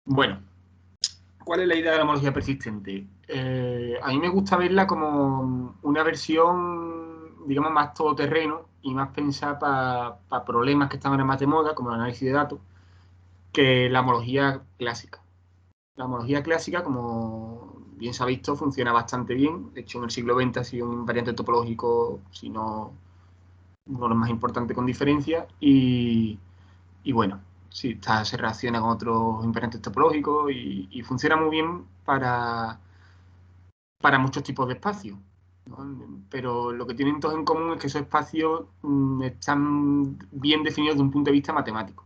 Bueno, ¿cuál es la idea de la homología persistente? A mí me gusta verla como una versión, digamos, más todoterreno y más pensada para problemas que están ahora más de moda, como el análisis de datos, que la homología clásica. La homología clásica, como bien se ha visto, funciona bastante bien. De hecho, en el siglo XX ha sido un invariante topológico, si no uno de los más importantes con diferencia. Y bueno, sí, se relaciona con otros invariantes topológicos y funciona muy bien para muchos tipos de espacios, ¿no? Pero lo que tienen todos en común es que esos espacios están bien definidos desde un punto de vista matemático.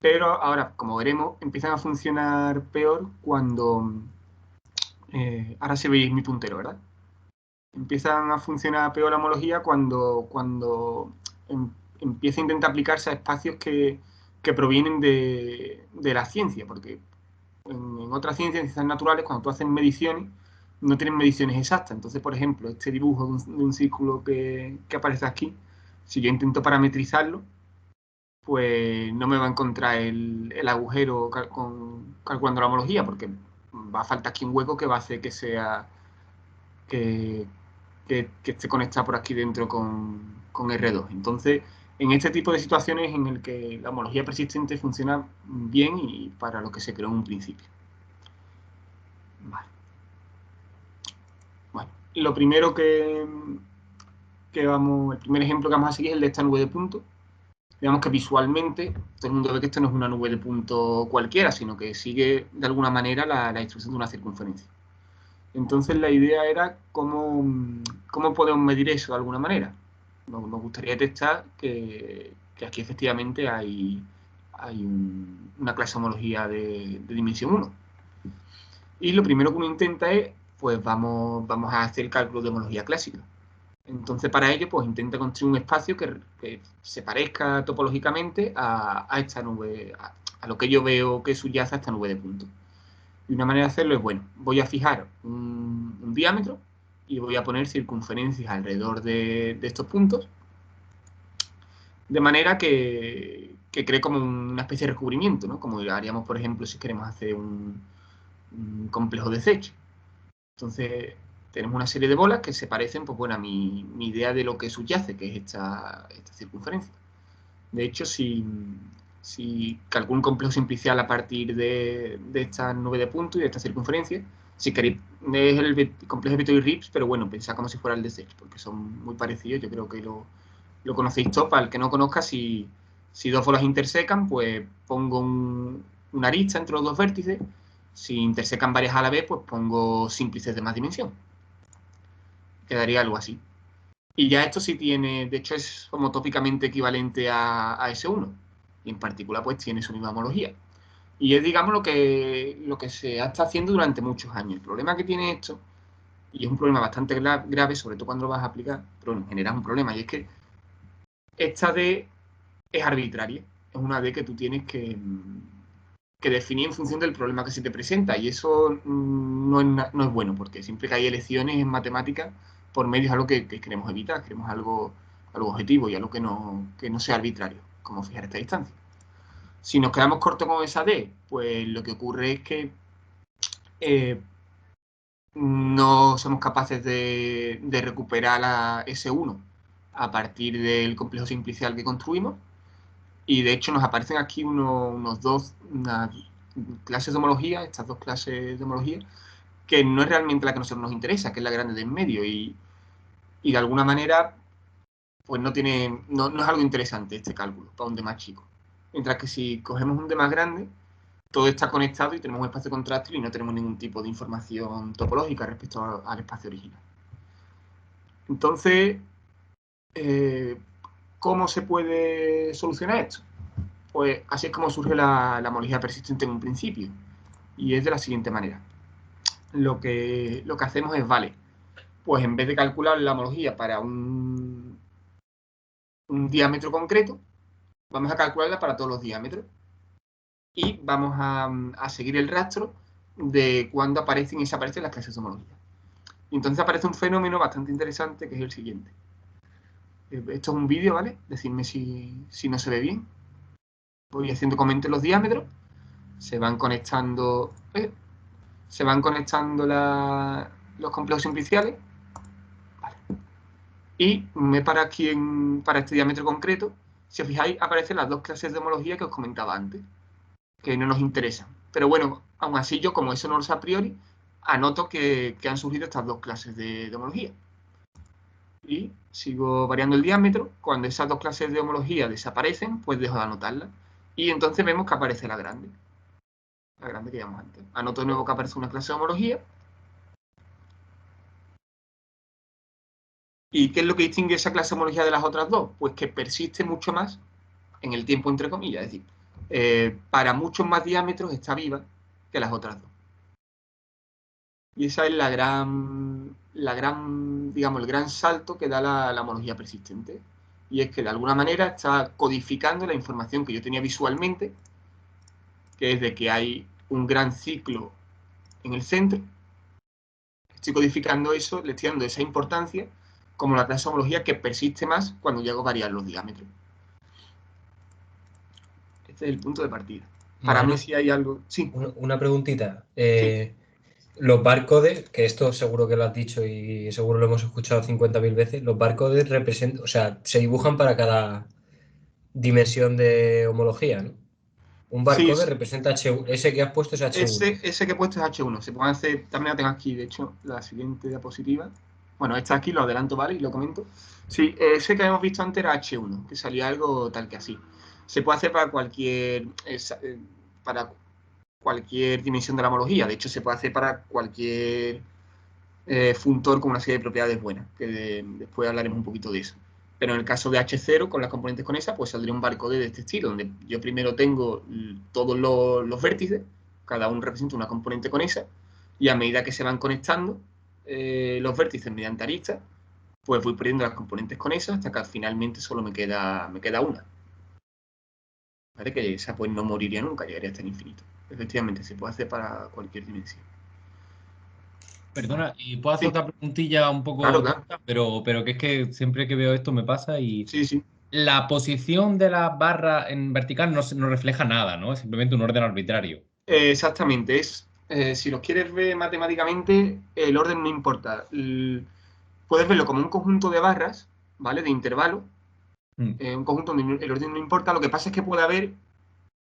Pero ahora, como veremos, empiezan a funcionar peor cuando... ahora sí veis mi puntero, ¿verdad? Empiezan a funcionar peor la homología cuando empieza a intentar aplicarse a espacios que provienen de la ciencia, porque en otras ciencias, en ciencias naturales, cuando tú haces mediciones, no tienen mediciones exactas. Entonces, por ejemplo, este dibujo de un círculo que aparece aquí, si yo intento parametrizarlo, pues no me va a encontrar el agujero calculando la homología, porque va a faltar aquí un hueco que va a hacer que sea que, que esté conectado por aquí dentro con R2. Entonces, en este tipo de situaciones en el que la homología persistente funciona bien y para lo que se creó en un principio. Vale. Bueno, lo primero el primer ejemplo que vamos a seguir es el de esta nube de puntos. Digamos que visualmente todo el mundo ve que esto no es una nube de puntos cualquiera, sino que sigue de alguna manera la instrucción de una circunferencia. Entonces la idea era cómo podemos medir eso de alguna manera. Nos gustaría detectar que aquí efectivamente hay una clase de homología de dimensión 1. Y lo primero que uno intenta es, pues vamos a hacer el cálculo de homología clásica. Entonces, para ello, pues intenta construir un espacio que se parezca topológicamente a esta nube, a lo que yo veo que subyace a esta nube de puntos. Y una manera de hacerlo es, bueno, voy a fijar un diámetro y voy a poner circunferencias alrededor de estos puntos, de manera que cree como una especie de recubrimiento, ¿no? Como haríamos, por ejemplo, si queremos hacer un complejo de Sechs. Entonces, tenemos una serie de bolas que se parecen, pues bueno, a mi idea de lo que subyace, que es esta circunferencia. De hecho, si calculo un complejo simplicial a partir de esta nube de puntos y de esta circunferencia, si queréis, es el complejo de Vittori-Rips, pero bueno, pensad como si fuera el de Sechs, porque son muy parecidos, yo creo que lo conocéis todos. Para el que no conozca, si dos bolas intersecan, pues pongo una arista entre los dos vértices. Si intersecan varias a la vez, pues pongo símplices de más dimensión. Quedaría algo así. Y ya esto sí tiene, de hecho es homotópicamente equivalente a S1. Y en particular pues tiene su misma homología. Y es, digamos, lo que se ha estado haciendo durante muchos años. El problema que tiene esto, y es un problema bastante grave, sobre todo cuando lo vas a aplicar, pero en general es un problema, y es que esta D es arbitraria. Es una D que tú tienes que definir en función del problema que se te presenta, y eso no es bueno, porque siempre que hay elecciones en matemáticas, por medio es algo que queremos evitar, queremos algo objetivo y algo que no sea arbitrario, como fijar esta distancia. Si nos quedamos cortos con esa D, pues lo que ocurre es que no somos capaces de recuperar la S1 a partir del complejo simplicial que construimos, y de hecho nos aparecen aquí unas clases de homología, estas dos clases de homología, que no es realmente la que a nosotros nos interesa, que es la grande de en medio, y de alguna manera pues no es algo interesante este cálculo para un D más chico. Mientras que si cogemos un D más grande, todo está conectado y tenemos un espacio contráctil y no tenemos ningún tipo de información topológica respecto al espacio original. Entonces, ¿cómo se puede solucionar esto? Pues así es como surge la homología persistente en un principio, y es de la siguiente manera. Lo que hacemos es, vale, pues en vez de calcular la homología para un diámetro concreto, vamos a calcularla para todos los diámetros. Y vamos a seguir el rastro de cuándo aparecen y desaparecen las clases de homología. Y entonces aparece un fenómeno bastante interesante, que es el siguiente. Esto es un vídeo, ¿vale? Decidme si no se ve bien. Voy haciendo comento en los diámetros. se van conectando los complejos simpliciales. Vale. Y me para aquí para este diámetro concreto. Si os fijáis, aparecen las dos clases de homología que os comentaba antes, que no nos interesan. Pero bueno, aún así yo, como eso no lo sé a priori, anoto que han surgido estas dos clases de homología. Y sigo variando el diámetro. Cuando esas dos clases de homología desaparecen, pues dejo de anotarlas. Y entonces vemos que aparece la grande que llamamos antes. Anoto de nuevo que aparece una clase de homología. ¿Y qué es lo que distingue esa clase de homología de las otras dos? Pues que persiste mucho más en el tiempo, entre comillas. Es decir, para muchos más diámetros está viva que las otras dos. Y esa es digamos, el gran salto que da la homología persistente. Y es que de alguna manera está codificando la información que yo tenía visualmente, que es de que hay un gran ciclo en el centro. Estoy codificando eso, le estoy dando esa importancia como la clase de homología que persiste más cuando llego a variar los diámetros. Este es el punto de partida. Para mí, si hay algo... Sí. Una preguntita. Sí. Los barcodes, que esto seguro que lo has dicho y seguro lo hemos escuchado 50.000 veces, los barcodes representan, o sea, se dibujan para cada dimensión de homología, ¿no? Un Sí, barcode representa ese que has puesto es H1. ese que he puesto es H1. Se puede hacer, también la tengo aquí, de hecho, la siguiente diapositiva. Bueno, esta aquí lo adelanto, ¿vale? Y lo comento. Sí, ese que hemos visto antes era H1, que salía algo tal que así. Se puede hacer para cualquier dimensión de la homología. De hecho, se puede hacer para cualquier funtor con una serie de propiedades buenas, que después hablaremos un poquito de eso. Pero en el caso de H0, con las componentes con esa, pues saldría un barcode de este estilo, donde yo primero tengo todos los vértices, cada uno representa una componente con esa, y a medida que se van conectando los vértices mediante aristas, pues voy perdiendo las componentes con esa hasta que finalmente solo me queda una. ¿Vale? Que esa pues no moriría nunca, llegaría hasta el infinito. Efectivamente, se puede hacer para cualquier dimensión. Perdona, y puedo hacer Sí, otra preguntilla un poco claro, claro. tonta, pero que es que siempre que veo esto me pasa y Sí, sí. la posición de la barra en vertical no refleja nada, ¿no? Es simplemente un orden arbitrario. Exactamente, si los quieres ver matemáticamente, el orden no importa. Puedes verlo como un conjunto de barras, ¿vale? De intervalos, Mm. un conjunto donde el orden no importa. Lo que pasa es que puede haber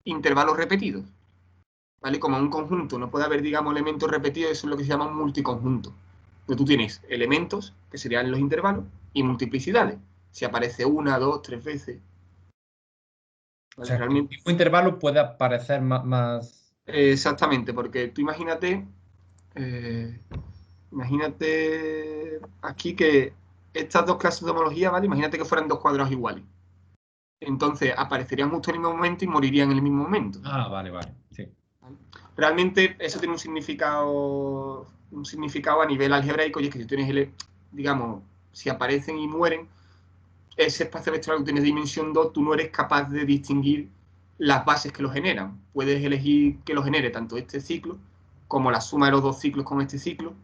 intervalos repetidos, ¿vale? Como un conjunto no puede haber, digamos, elementos repetidos, eso es lo que se llama un multiconjunto. Donde tú tienes elementos, que serían los intervalos, y multiplicidades. Si aparece una, dos, tres veces. O ¿Vale? sea, que el Realmente, mismo intervalo puede aparecer más... exactamente, porque tú eh, imagínate aquí que estas dos clases de homología, ¿vale? Imagínate que fueran dos cuadrados iguales. Entonces aparecerían justo en el mismo momento y morirían en el mismo momento. Ah, vale, vale, sí. ¿Vale? Realmente eso tiene un significado a nivel algebraico, y es que si tienes, digamos, si aparecen y mueren, ese espacio vectorial que tienes de dimensión 2, tú no eres capaz de distinguir las bases que lo generan. Puedes elegir que lo genere tanto este ciclo como la suma de los dos ciclos con este ciclo.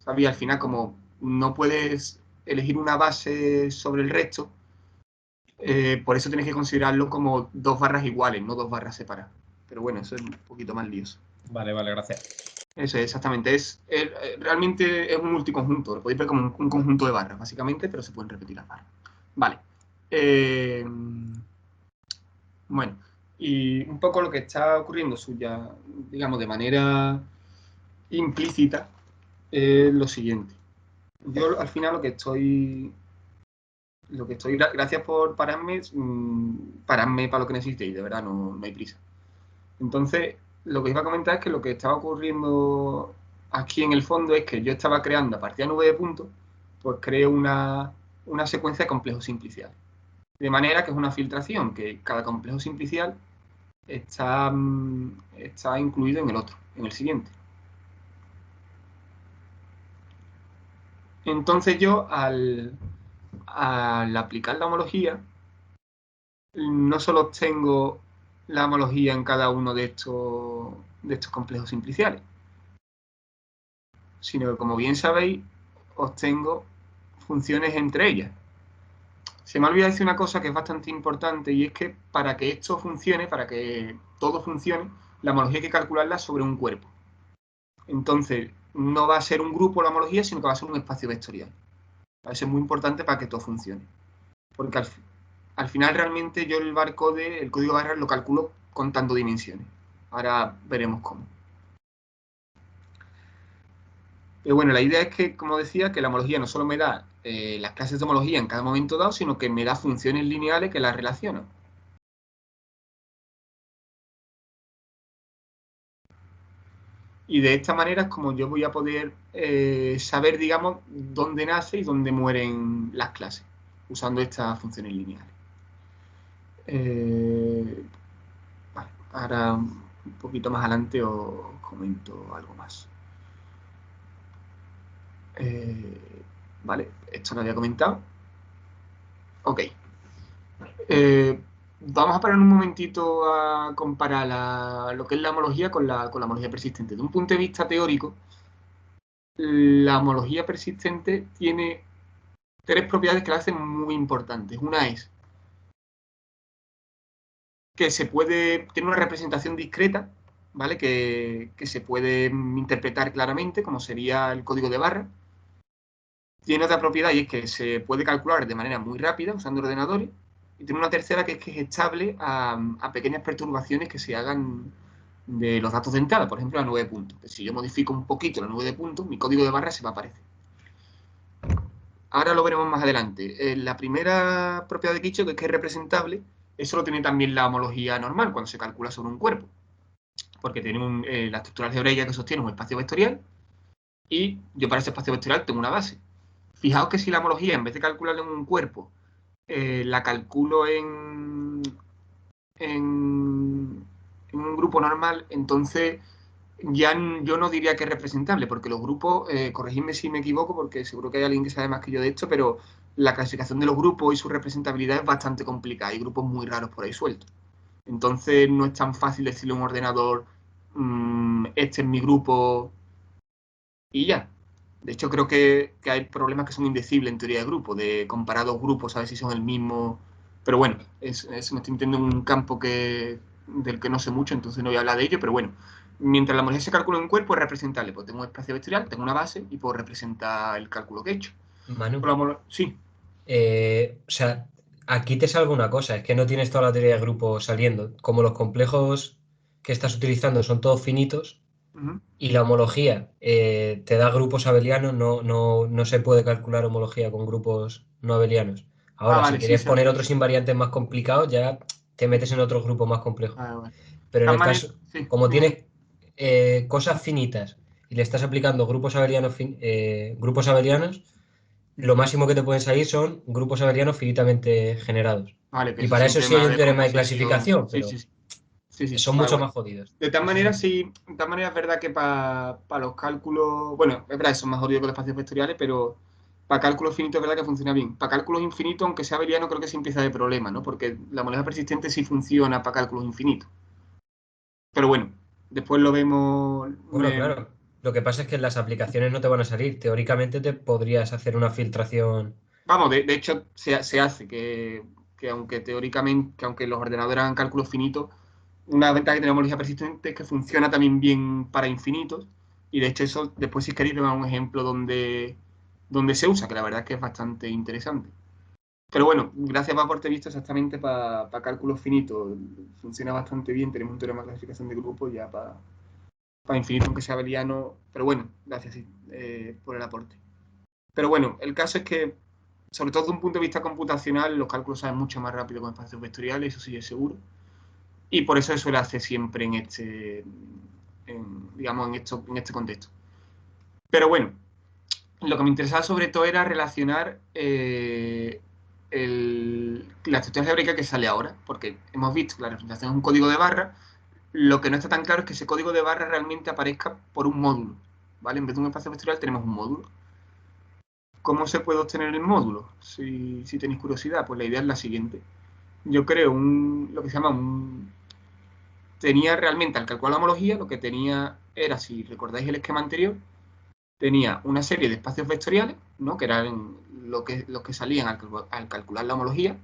¿Sabes? Y al final, como no puedes elegir una base sobre el resto, por eso tienes que considerarlo como dos barras iguales, no dos barras separadas. Pero bueno, eso es un poquito más lioso. Vale, vale, gracias. Eso es exactamente. Realmente es un multiconjunto. Lo podéis ver como un conjunto de barras, básicamente, pero se pueden repetir las barras. Vale. Bueno, y un poco lo que está ocurriendo suya, digamos, de manera implícita, es lo siguiente. Yo al final gracias por pararme, pararme para lo que necesitéis, de verdad, no hay prisa. Entonces, lo que iba a comentar es que lo que estaba ocurriendo aquí en el fondo es que yo estaba creando a partir de nube de puntos, pues creo una secuencia de complejos simpliciales. De manera que es una filtración, que cada complejo simplicial está incluido en el otro, en el siguiente. Entonces yo, al aplicar la homología, no solo obtengo la homología en cada uno de estos complejos simpliciales, sino que, como bien sabéis, obtengo funciones entre ellas. Se me ha olvidado decir una cosa que es bastante importante, y es que para que esto funcione, para que todo funcione, la homología hay que calcularla sobre un cuerpo. Entonces, no va a ser un grupo la homología, sino que va a ser un espacio vectorial. Eso es muy importante para que todo funcione. Porque al final realmente yo el barcode, el código barra, lo calculo contando dimensiones. Ahora veremos cómo. Pero bueno, la idea es que, como decía, que la homología no solo me da las clases de homología en cada momento dado, sino que me da funciones lineales que las relacionan. Y de esta manera es como yo voy a poder saber, digamos, dónde nace y dónde mueren las clases, usando estas funciones lineales. Vale, ahora un poquito más adelante os comento algo más. Vale, esto lo había comentado. Ok. Vamos a parar un momentito a comparar lo que es la homología con la homología persistente. De un punto de vista teórico, la homología persistente tiene tres propiedades que la hacen muy importantes. Una es que tiene una representación discreta, ¿vale? Que se puede interpretar claramente, como sería el código de barra. Tiene otra propiedad y es que se puede calcular de manera muy rápida usando ordenadores. Y tiene una tercera que es estable a pequeñas perturbaciones que se hagan de los datos de entrada, por ejemplo, la nube de puntos. Si yo modifico un poquito la nube de puntos, mi código de barra se va a aparecer. Ahora lo veremos más adelante. La primera propiedad de Kirchhoff, que es representable, eso lo tiene también la homología normal cuando se calcula sobre un cuerpo. Porque tiene la estructura algebraica que sostiene un espacio vectorial y yo para ese espacio vectorial tengo una base. Fijaos que si la homología, en vez de calcularla en un cuerpo, la calculo en un grupo normal, entonces ya yo no diría que es representable, porque los grupos, corregidme si me equivoco, porque seguro que hay alguien que sabe más que yo de esto, pero la clasificación de los grupos y su representabilidad es bastante complicada. Hay grupos muy raros por ahí sueltos. Entonces no es tan fácil decirle a un ordenador, este es mi grupo y ya. De hecho, creo que hay problemas que son indecibles en teoría de grupo, de comparar dos grupos a ver si son el mismo. Pero bueno, me estoy metiendo en un campo del que no sé mucho, entonces no voy a hablar de ello, pero bueno. Mientras la homología se calcula en un cuerpo, es representable. Pues tengo un espacio vectorial, tengo una base y puedo representar el cálculo que he hecho. Manu, Sí. o sea, aquí te salgo una cosa, es que no tienes toda la teoría de grupo saliendo. Como los complejos que estás utilizando son todos finitos Ujú. y la homología te da grupos abelianos, no se puede calcular homología con grupos no abelianos. Ah, Ahora, si vale, sí, quieres se hace. poner otros invariantes más complicados, ya te metes en otros grupos más complejos. Vale, vale. Pero De en todas el maneras, caso, sí. como tienes cosas finitas y le estás aplicando grupos abelianos, lo máximo que te pueden salir son grupos abelianos finitamente generados. Vale, que Y eso es para un eso sí hay tema un de teorema de composición. clasificación, Sí, pero sí, sí. Sí, sí. son Vale, mucho vale. más jodidos. De tal Eso manera, sí. sí, de tal manera es verdad que para los cálculos, bueno, es verdad, son más jodidos que los espacios vectoriales, pero para cálculos finitos es verdad que funciona bien. Para cálculos infinitos, aunque sea abeliano, creo que sí empieza de problema, ¿no? Porque la homología persistente sí funciona para cálculos infinitos. Pero bueno, después lo vemos. Bueno, claro. Lo que pasa es que en las aplicaciones no te van a salir. Teóricamente te podrías hacer una filtración. Vamos, de hecho, se hace que aunque teóricamente, que aunque los ordenadores hagan cálculos finitos, una ventaja que tiene la homología persistente es que funciona también bien para infinitos. Y de hecho, eso después, si queréis, vemos un ejemplo donde se usa, que la verdad es que es bastante interesante. Pero bueno, gracias por haberte visto exactamente para cálculos finitos. Funciona bastante bien. Tenemos un teorema de clasificación de grupos ya para infinito, aunque sea abeliano. Pero bueno, gracias sí, por el aporte. Pero bueno, el caso es que, sobre todo desde un punto de vista computacional, los cálculos salen mucho más rápido con espacios vectoriales, eso sí es seguro. Y por eso se suele hacer siempre digamos, en este contexto. Pero bueno, lo que me interesaba sobre todo era relacionar la estructura algebraica que sale ahora, porque hemos visto que la representación es un código de barra, lo que no está tan claro es que ese código de barra realmente aparezca por un módulo, ¿vale? En vez de un espacio vectorial tenemos un módulo. ¿Cómo se puede obtener el módulo? Si tenéis curiosidad, pues la idea es la siguiente. Yo creo lo que se llama tenía realmente, al calcular la homología, lo que tenía era, si recordáis el esquema anterior, tenía una serie de espacios vectoriales, ¿no? Que eran los que salían al calcular la homología,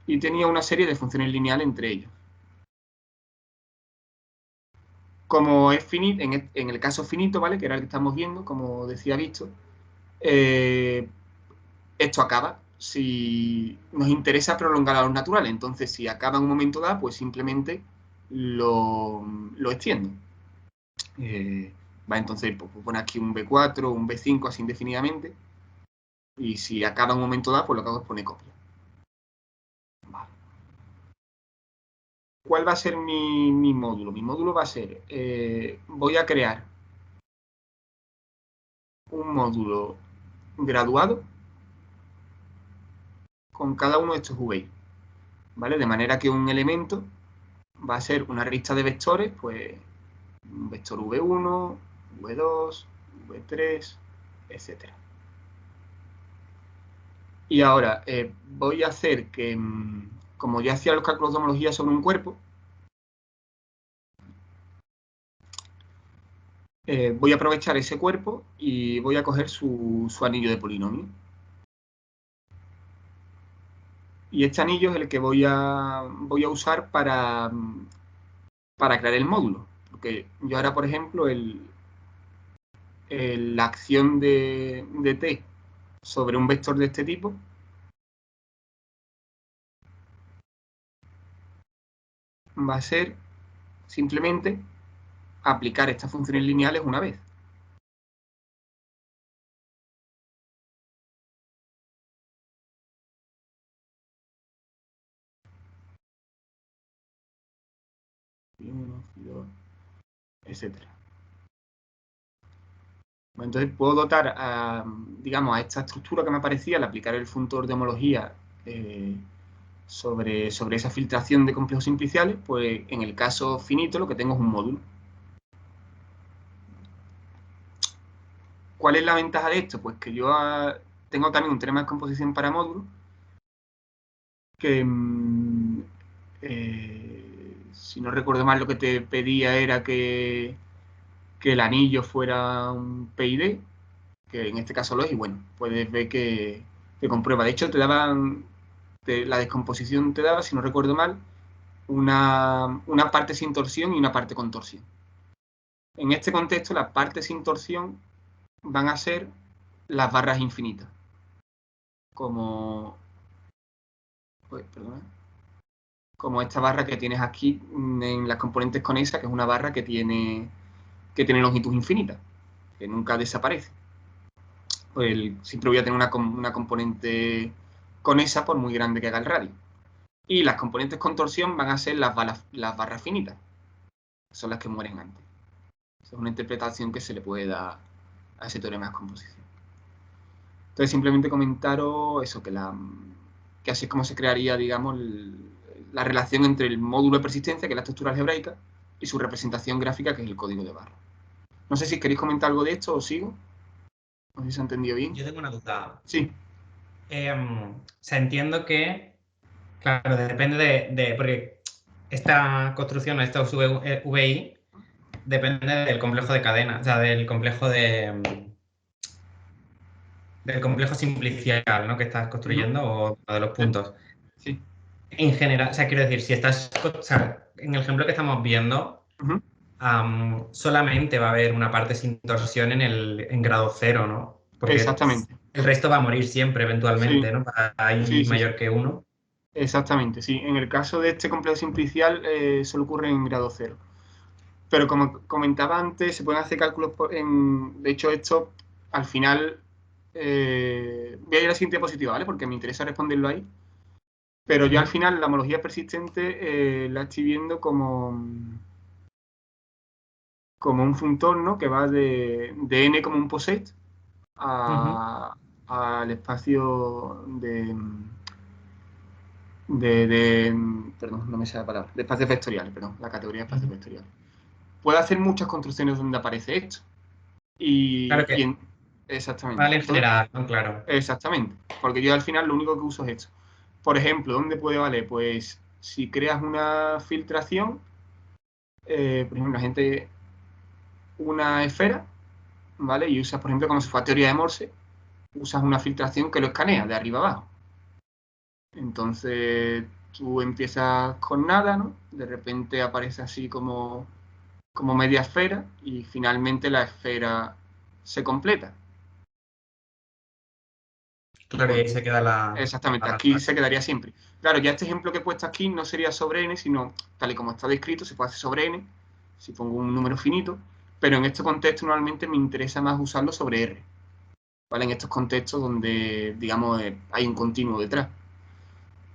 y tenía una serie de funciones lineales entre ellos. Como es finito, en el caso finito, ¿vale? Que era el que estamos viendo, como decía Visto, esto acaba. Si nos interesa prolongar a los naturales, entonces si acaba en un momento dado, pues simplemente lo extiendo. Entonces pues, pone aquí un B4, un B5, así indefinidamente. Y si acaba en un momento dado, pues lo que hago es poner copia. Vale. ¿Cuál va a ser mi módulo? Mi módulo va a ser, voy a crear un módulo graduado con cada uno de estos UVI, ¿vale? De manera que un elemento va a ser una lista de vectores, pues un vector V1, V2, V3, etc. Y ahora voy a hacer que, como ya hacía los cálculos de homología sobre un cuerpo, voy a aprovechar ese cuerpo y voy a coger su anillo de polinomio. Y este anillo es el que voy a usar para crear el módulo. Porque yo ahora, por ejemplo, la acción de t sobre un vector de este tipo va a ser simplemente aplicar estas funciones lineales una vez. Phi1, Phi2, etcétera. Entonces puedo dotar digamos, a esta estructura que me aparecía al aplicar el funtor de homología sobre esa filtración de complejos simpliciales, pues en el caso finito lo que tengo es un módulo. ¿Cuál es la ventaja de esto? Pues que yo tengo también un teorema de descomposición para módulos que, si no recuerdo mal, lo que te pedía era que el anillo fuera un PID, que en este caso lo es, y bueno, puedes ver que comprueba. De hecho, la descomposición te daba, si no recuerdo mal, una parte sin torsión y una parte con torsión. En este contexto, las partes sin torsión van a ser las barras infinitas. Como, perdona, como esta barra que tienes aquí en las componentes con esa, que es una barra que tiene longitud infinita, que nunca desaparece. Pues siempre voy a tener una componente con esa por muy grande que haga el radio. Y las componentes con torsión van a ser las barras finitas, que son las que mueren antes. Esa es una interpretación que se le puede dar a ese teorema de descomposición. Entonces, simplemente comentaros eso, que así es como se crearía, digamos, la relación entre el módulo de persistencia, que es la estructura algebraica, y su representación gráfica, que es el código de barra. No sé si queréis comentar algo de esto o sigo. No sé si se ha entendido bien. Yo tengo una duda. Sí. O sea, entiendo que, claro, depende porque esta construcción, estos VI, depende del complejo de cadena, o sea, del complejo simplicial, ¿no? Que estás construyendo o de los puntos. Sí. En general, o sea, quiero decir, si estás, o sea, en el ejemplo que estamos viendo, solamente va a haber una parte sin torsión en grado 0, ¿no? Porque Exactamente. el resto va a morir siempre, eventualmente, Sí. ¿no? Para i mayor que 1. Exactamente, sí. En el caso de este complejo simplicial solo ocurre en grado 0. Pero como comentaba antes, se pueden hacer cálculos de hecho, esto al final voy a ir a la siguiente diapositiva, ¿vale? Porque me interesa responderlo ahí. Pero yo al final la homología persistente la estoy viendo como un funtor, ¿no? Que va de n como un poset al espacio perdón, no me sale la palabra, de espacios vectoriales, perdón, la categoría de espacios vectoriales. Puedo hacer muchas construcciones donde aparece esto. Claro que exactamente. vale en general, ¿no? Claro. Exactamente, porque yo al final lo único que uso es esto. Por ejemplo, ¿dónde puede valer? Pues si creas una filtración, por ejemplo, la gente una esfera, ¿vale? Y usas, por ejemplo, como si fuera teoría de Morse, usas una filtración que lo escanea de arriba abajo. Entonces tú empiezas con nada, ¿no? De repente aparece así como como media esfera y finalmente la esfera se completa. Claro, y ahí se queda Exactamente, la aquí respuesta. se quedaría siempre. Claro, ya este ejemplo que he puesto aquí no sería sobre n, sino tal y como está descrito, se puede hacer sobre n, si pongo un número finito, pero en este contexto normalmente me interesa más usarlo sobre r, ¿vale? En estos contextos donde, digamos, hay un continuo detrás.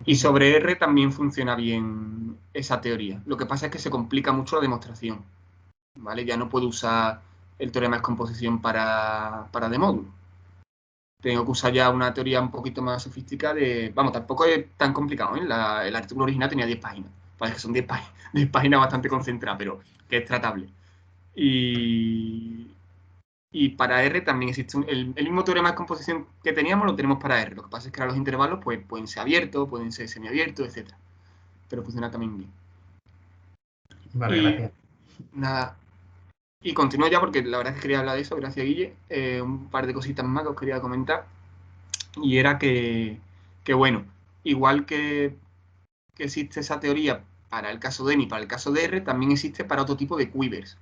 Y sobre R también funciona bien esa teoría. Lo que pasa es que se complica mucho la demostración, ¿vale? Ya no puedo usar el teorema de descomposición para de módulo. Tengo que usar ya una teoría un poquito más sofisticada de... Vamos, tampoco es tan complicado, ¿eh? El artículo original tenía 10 páginas. Parece que son 10 páginas bastante concentradas, pero que es tratable. Y para R también existe el mismo teorema de descomposición que teníamos, lo tenemos para R. Lo que pasa es que ahora los intervalos pues, pueden ser abiertos, pueden ser semiabiertos, etc. Pero funciona también bien. Vale, Y gracias. nada, y continúo ya porque la verdad es que quería hablar de eso, gracias Guille. Un par de cositas más que os quería comentar. Y era que bueno, igual que existe esa teoría para el caso de N y para el caso de R, también existe para otro tipo de quivers.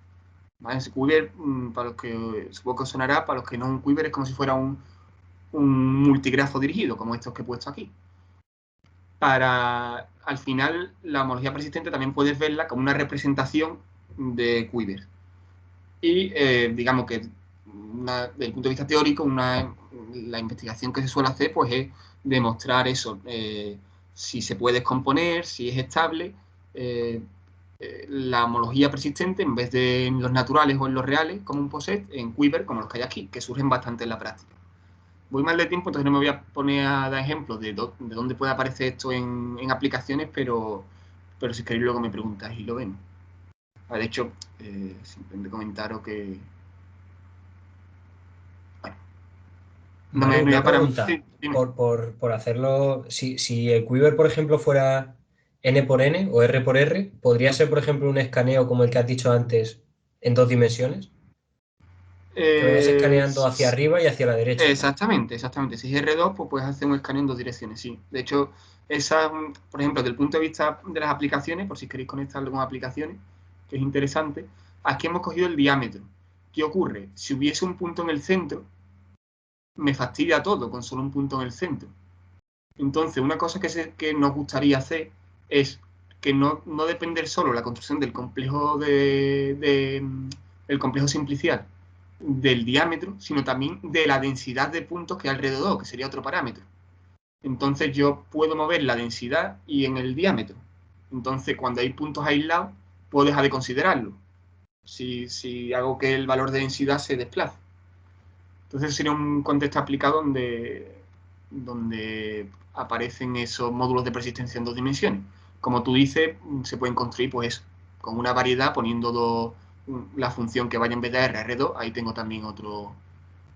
¿Vale? Ese quiver, para los que supongo que os sonará, para los que no, un quiver es como si fuera un multigrafo dirigido, como estos que he puesto aquí. Al final, la homología persistente también puedes verla como una representación de quivers. Y digamos que desde el punto de vista teórico, la investigación que se suele hacer pues es demostrar eso, si se puede descomponer, si es estable, la homología persistente en vez de en los naturales o en los reales, como un POSET, en quiver, como los que hay aquí, que surgen bastante en la práctica. Voy mal de tiempo, entonces no me voy a poner a dar ejemplos de dónde puede aparecer esto en aplicaciones, pero si queréis luego me preguntáis y lo vemos. De hecho, simplemente comentaros que... Bueno, no Vale, me voy una a parar... pregunta. Sí, dime. Por hacerlo, si el Quiver, por ejemplo, fuera N por N o R por R, ¿podría ser, por ejemplo, un escaneo como el que has dicho antes en dos dimensiones? Que vayas Eh, escaneando hacia arriba y hacia la derecha. exactamente. Si es R2, pues puedes hacer un escaneo en dos direcciones, sí. De hecho, por ejemplo, desde el punto de vista de las aplicaciones, por si queréis conectarlo con aplicaciones, que es interesante, aquí hemos cogido el diámetro. ¿Qué ocurre? Si hubiese un punto en el centro, me fastidia todo con solo un punto en el centro. Entonces, una cosa que nos gustaría hacer es que no depender solo la construcción del complejo el complejo simplicial del diámetro, sino también de la densidad de puntos que hay alrededor, que sería otro parámetro. Entonces yo puedo mover la densidad y en el diámetro. Entonces, cuando hay puntos aislados, puedo dejar de considerarlo. Si hago que el valor de densidad se desplace. Entonces sería un contexto aplicado donde aparecen esos módulos de persistencia en dos dimensiones. Como tú dices, se pueden construir pues eso, con una variedad, poniendo la función que vaya en vez de R2, ahí tengo también otro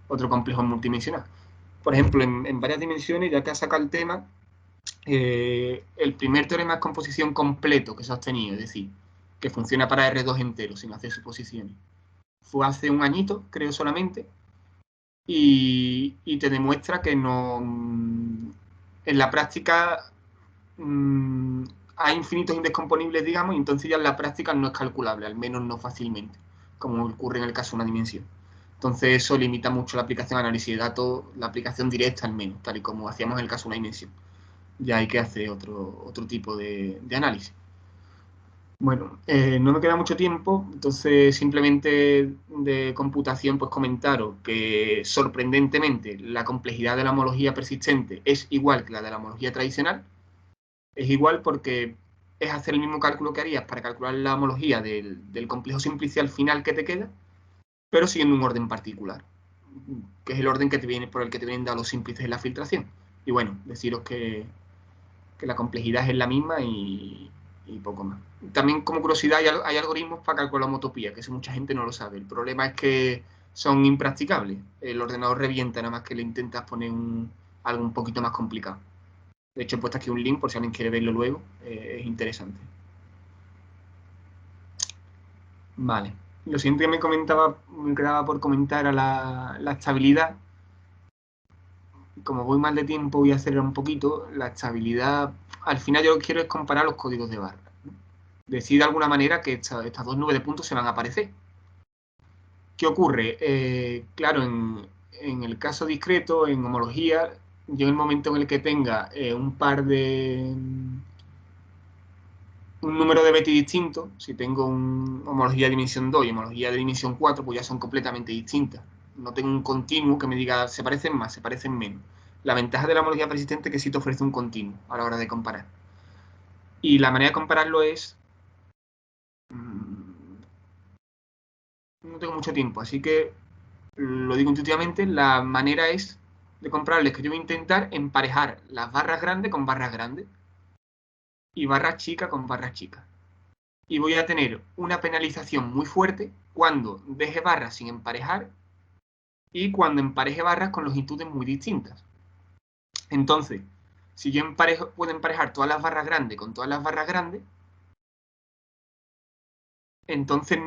complejo multidimensional. Por ejemplo, en varias dimensiones, ya que has sacado el tema, el primer teorema de composición completo que se ha obtenido, es decir, que funciona para R2 entero, sin hacer suposiciones, fue hace un añito, creo solamente, y te demuestra que no, en la práctica hay infinitos indescomponibles, digamos, y entonces ya en la práctica no es calculable, al menos no fácilmente, como ocurre en el caso de una dimensión. Entonces eso limita mucho la aplicación de análisis de datos, la aplicación directa al menos, tal y como hacíamos en el caso de una dimensión. Ya hay que hacer otro tipo de análisis. Bueno, no me queda mucho tiempo, entonces simplemente de computación pues comentaros que sorprendentemente la complejidad de la homología persistente es igual que la de la homología tradicional. Es igual porque es hacer el mismo cálculo que harías para calcular la homología del complejo simplicial final que te queda, pero siguiendo un orden particular, que es el orden por el que te vienen dados los símplices en la filtración. Y bueno, deciros que la complejidad es la misma y poco más. También como curiosidad hay algoritmos para calcular homotopía, que eso mucha gente no lo sabe. El problema es que son impracticables. El ordenador revienta nada más que le intentas poner algo un poquito más complicado. De hecho he puesto aquí un link por si alguien quiere verlo luego. Es interesante. Vale. Lo siguiente que me quedaba por comentar era la estabilidad. Como voy mal de tiempo, voy a acelerar un poquito. La estabilidad, al final yo lo que quiero es comparar los códigos de barra, ¿no? decir de alguna manera que estas dos nubes de puntos se van a aparecer. ¿Qué ocurre? Claro, en el caso discreto, en homología, yo en el momento en el que tenga un número de Betti distinto, si tengo homología de dimensión 2 y homología de dimensión 4, pues ya son completamente distintas. No tengo un continuo que me diga se parecen más, se parecen menos. La ventaja de la homología persistente es que sí te ofrece un continuo a la hora de comparar. Y la manera de compararlo es... No tengo mucho tiempo, así que lo digo intuitivamente, la manera es de compararles que yo voy a intentar emparejar las barras grandes con barras grandes y barras chicas con barras chicas. Y voy a tener una penalización muy fuerte cuando deje barras sin emparejar y cuando empareje barras con longitudes muy distintas. Entonces, si yo puedo emparejar todas las barras grandes con todas las barras grandes, entonces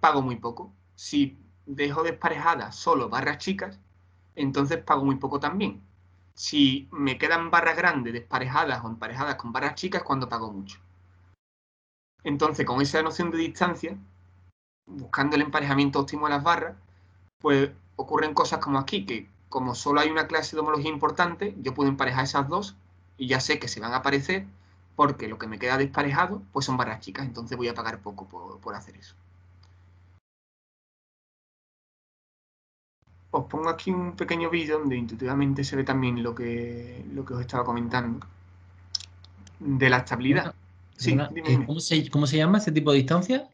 pago muy poco. Si dejo desparejadas solo barras chicas, entonces pago muy poco también. Si me quedan barras grandes desparejadas o emparejadas con barras chicas, cuando pago mucho. Entonces, con esa noción de distancia, buscando el emparejamiento óptimo de las barras, pues ocurren cosas como aquí, que como solo hay una clase de homología importante, yo puedo emparejar esas dos y ya sé que se van a aparecer porque lo que me queda desparejado pues son barras chicas, entonces voy a pagar poco por hacer eso. Os pongo aquí un pequeño vídeo donde intuitivamente se ve también lo que os estaba comentando de la estabilidad. Sí, dime. ¿Cómo se llama ese tipo de distancia?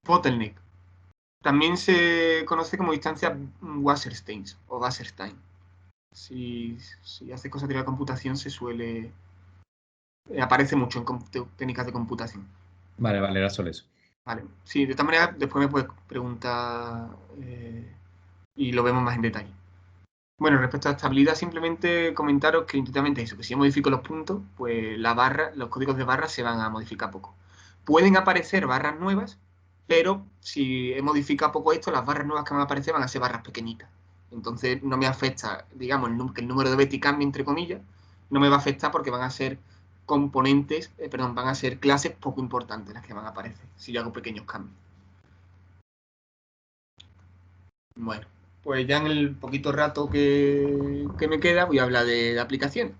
Bottleneck. También se conoce como distancia Wasserstein o Wasserstein. Si hace cosas de la computación se suele... aparece mucho en técnicas de computación. Vale, era solo eso. Vale. Sí, de esta manera después me puedes preguntar y lo vemos más en detalle. Bueno, respecto a la estabilidad, simplemente comentaros que intuitivamente eso, que si yo modifico los puntos, pues los códigos de barras se van a modificar poco. Pueden aparecer barras nuevas, pero si he modificado poco esto, las barras nuevas que van a aparecer van a ser barras pequeñitas. Entonces no me afecta, digamos, que el número de Betti cambie, entre comillas, no me va a afectar porque van a ser van a ser clases poco importantes las que van a aparecer, si yo hago pequeños cambios. Bueno, pues ya en el poquito rato que me queda voy a hablar de aplicaciones.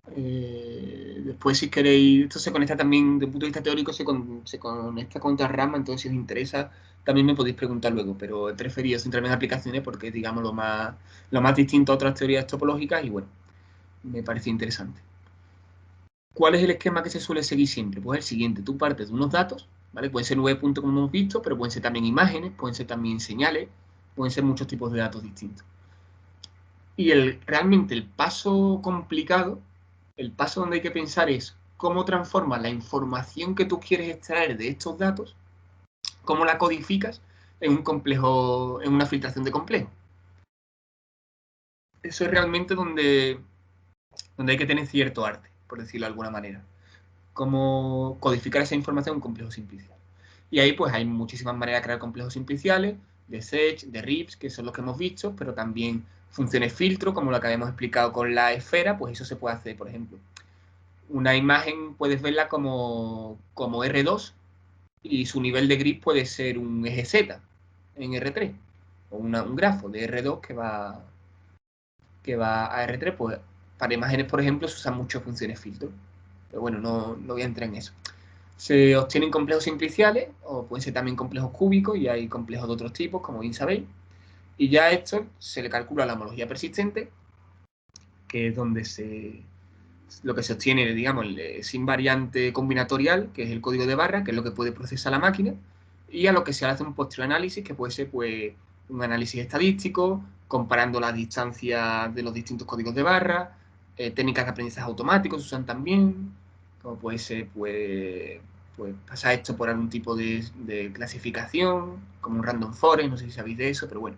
Después, si queréis, esto se conecta también, desde el punto de vista teórico, se conecta con otra rama, entonces si os interesa, también me podéis preguntar luego, pero he preferido centrarme en aplicaciones porque es, digamos, lo más distinto a otras teorías topológicas y bueno, me parece interesante. ¿Cuál es el esquema que se suele seguir siempre? Pues el siguiente, tú partes de unos datos, ¿vale? Pueden ser puntos como hemos visto, pero pueden ser también imágenes, pueden ser también señales, pueden ser muchos tipos de datos distintos. Y realmente el paso complicado, el paso donde hay que pensar es cómo transformas la información que tú quieres extraer de estos datos, cómo la codificas en un complejo, en una filtración de complejo. Eso es realmente donde hay que tener cierto arte, por decirlo de alguna manera. Cómo codificar esa información en un complejo simplicial. Y ahí pues hay muchísimas maneras de crear complejos simpliciales, de Sech, de RIPS, que son los que hemos visto, pero también funciones filtro, como la que habíamos explicado con la esfera, pues eso se puede hacer, por ejemplo. Una imagen puedes verla como R2 y su nivel de grid puede ser un eje Z en R3, o un grafo de R2 que va a R3, pues para imágenes, por ejemplo, se usan muchas funciones filtro. Pero bueno, no voy a entrar en eso. Se obtienen complejos simpliciales, o pueden ser también complejos cúbicos, y hay complejos de otros tipos, como bien sabéis. Y ya a esto se le calcula la homología persistente, que es donde lo que se obtiene, digamos, es invariante combinatorial, que es el código de barra, que es lo que puede procesar la máquina, y a lo que se hace un posterior análisis, que puede ser pues, un análisis estadístico, comparando las distancias de los distintos códigos de barra, técnicas de aprendizaje automático se usan también, como puede ser, pues pasar esto por algún tipo de clasificación, como un random forest, no sé si sabéis de eso, pero bueno.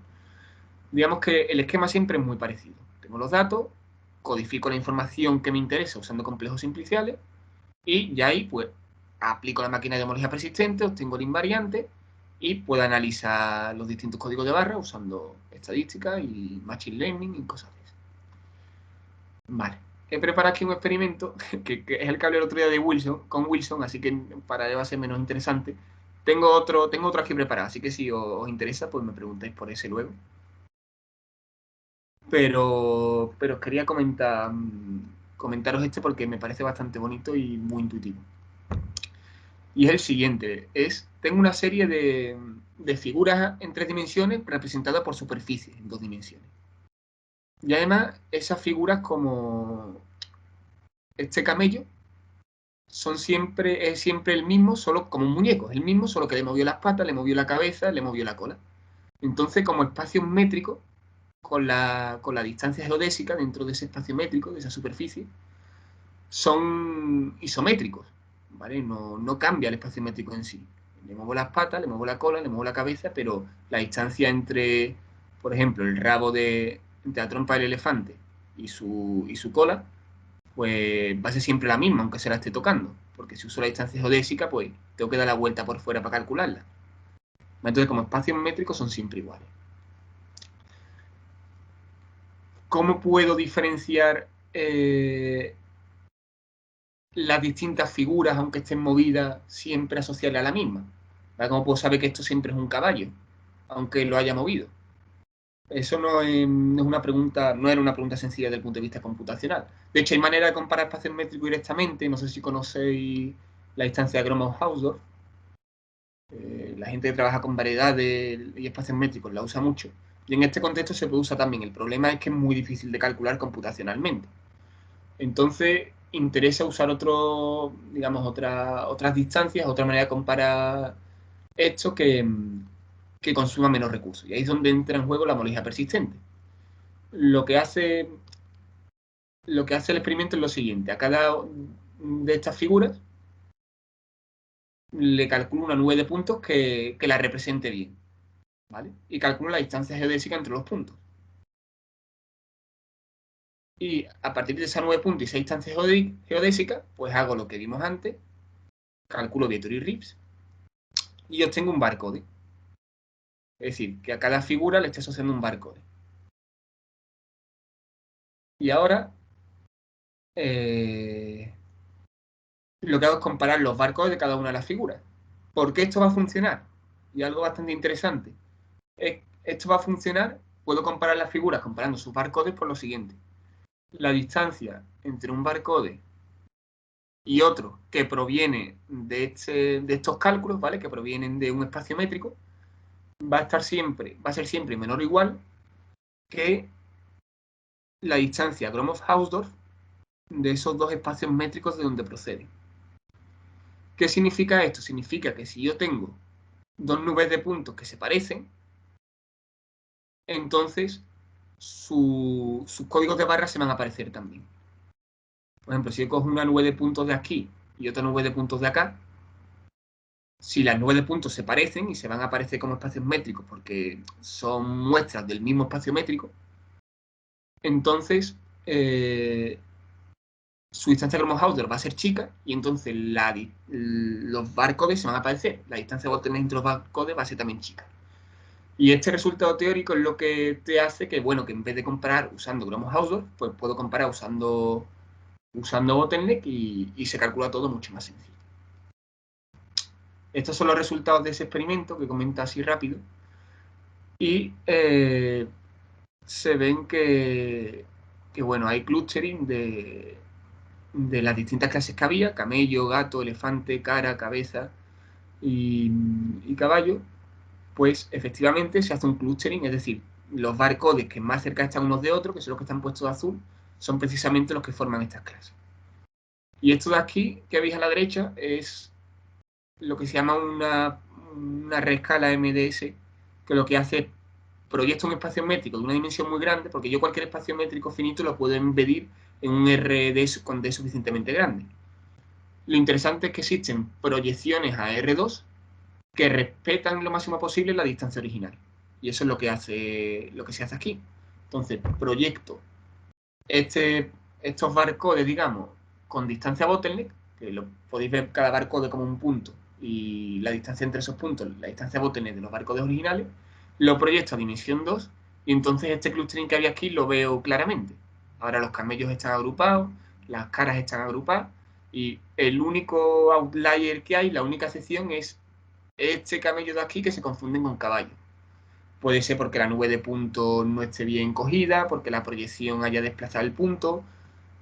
Digamos que el esquema siempre es muy parecido. Tengo los datos, codifico la información que me interesa usando complejos simpliciales y ya ahí pues aplico la máquina de homología persistente, obtengo el invariante y puedo analizar los distintos códigos de barra usando estadística y machine learning y cosas así. Vale. he preparado aquí un experimento que es el que hablé el otro día de Wilson, con Wilson, así que para él va a ser menos interesante. Tengo otro aquí preparado, así que si os interesa, pues me preguntáis por ese luego. Pero os quería comentaros este porque me parece bastante bonito y muy intuitivo. Y es el siguiente. Tengo una serie de figuras en 3 dimensiones representadas por superficies en 2 dimensiones. Y además, esas figuras como este camello es siempre el mismo, solo como un muñeco. Es el mismo, solo que le movió las patas, le movió la cabeza, le movió la cola. Entonces, como espacio métrico, con la distancia geodésica dentro de ese espacio métrico, de esa superficie, son isométricos, ¿vale? No cambia el espacio métrico en sí. Le muevo las patas, le muevo la cola, le muevo la cabeza, pero la distancia entre, por ejemplo, el rabo entre la trompa del elefante y su cola, pues va a ser siempre la misma, aunque se la esté tocando. Porque si uso la distancia geodésica, pues tengo que dar la vuelta por fuera para calcularla. Entonces, como espacios métricos son siempre iguales. ¿Cómo puedo diferenciar las distintas figuras, aunque estén movidas, siempre asociarlas a la misma? ¿Vale? ¿Cómo puedo saber que esto siempre es un caballo, aunque lo haya movido? Eso no es una pregunta, no era una pregunta sencilla desde el punto de vista computacional. De hecho, hay manera de comparar espacios métricos directamente. No sé si conocéis la distancia de Gromov-Hausdorff. La gente que trabaja con variedades y espacios métricos la usa mucho. Y en este contexto se puede usar también. El problema es que es muy difícil de calcular computacionalmente. Entonces, interesa usar otras distancias, otra manera de comparar esto que consuma menos recursos. Y ahí es donde entra en juego la homología persistente. Lo que hace el experimento es lo siguiente. A cada de estas figuras le calculo una nube de puntos que la represente bien, ¿vale? Y calculo la distancia geodésica entre los puntos. Y a partir de esa nube de puntos y esa distancia geodésica, pues hago lo que vimos antes, calculo Vietory Rips y obtengo un barcode. Es decir, que a cada figura le estoy asociando un barcode. Y ahora lo que hago es comparar los barcodes de cada una de las figuras. ¿Por qué esto va a funcionar? Y algo bastante interesante. Esto va a funcionar, puedo comparar las figuras comparando sus barcodes por lo siguiente. La distancia entre un barcode y otro que proviene de estos cálculos, ¿vale? Que provienen de un espacio métrico, va a ser siempre menor o igual que la distancia Gromov-Hausdorff de esos dos espacios métricos de donde proceden. ¿Qué significa esto? Significa que si yo tengo dos nubes de puntos que se parecen, entonces sus códigos de barra se van a parecer también. Por ejemplo, si yo cojo una nube de puntos de aquí y otra nube de puntos de acá, si las nubes de puntos se parecen y se van a aparecer como espacios métricos porque son muestras del mismo espacio métrico, entonces su distancia Gromov-Hausdorff va a ser chica y entonces los barcodes se van a parecer. La distancia de bottleneck entre los barcodes va a ser también chica. Y este resultado teórico es lo que te hace que, bueno, que en vez de comparar usando Gromov-Hausdorff, pues puedo comparar usando bottleneck y se calcula todo mucho más sencillo. Estos son los resultados de ese experimento que comenta así rápido. Y se ven que bueno, hay clustering de las distintas clases que había: camello, gato, elefante, cara, cabeza y caballo. Pues efectivamente se hace un clustering, es decir, los barcodes que más cerca están unos de otros, que son los que están puestos de azul, son precisamente los que forman estas clases. Y esto de aquí, que veis a la derecha, es lo que se llama una reescala MDS, que lo que hace es proyecta un espacio métrico de una dimensión muy grande, porque yo cualquier espacio métrico finito lo puedo embedir en un R con D suficientemente grande. Lo interesante es que existen proyecciones a R2 que respetan lo máximo posible la distancia original. Y eso es lo que se hace aquí. Entonces, proyecto estos barcodes, digamos, con distancia bottleneck, que lo podéis ver cada barcode como un punto, y la distancia entre esos puntos, la distancia bottleneck de los barcodes originales, lo proyecto a dimensión 2, y entonces este clustering que había aquí lo veo claramente. Ahora los camellos están agrupados, Las caras están agrupadas y el único outlier que hay, la única excepción es este camello de aquí que se confunden con caballo. Puede ser porque la nube de puntos no esté bien cogida, porque la proyección haya desplazado el punto.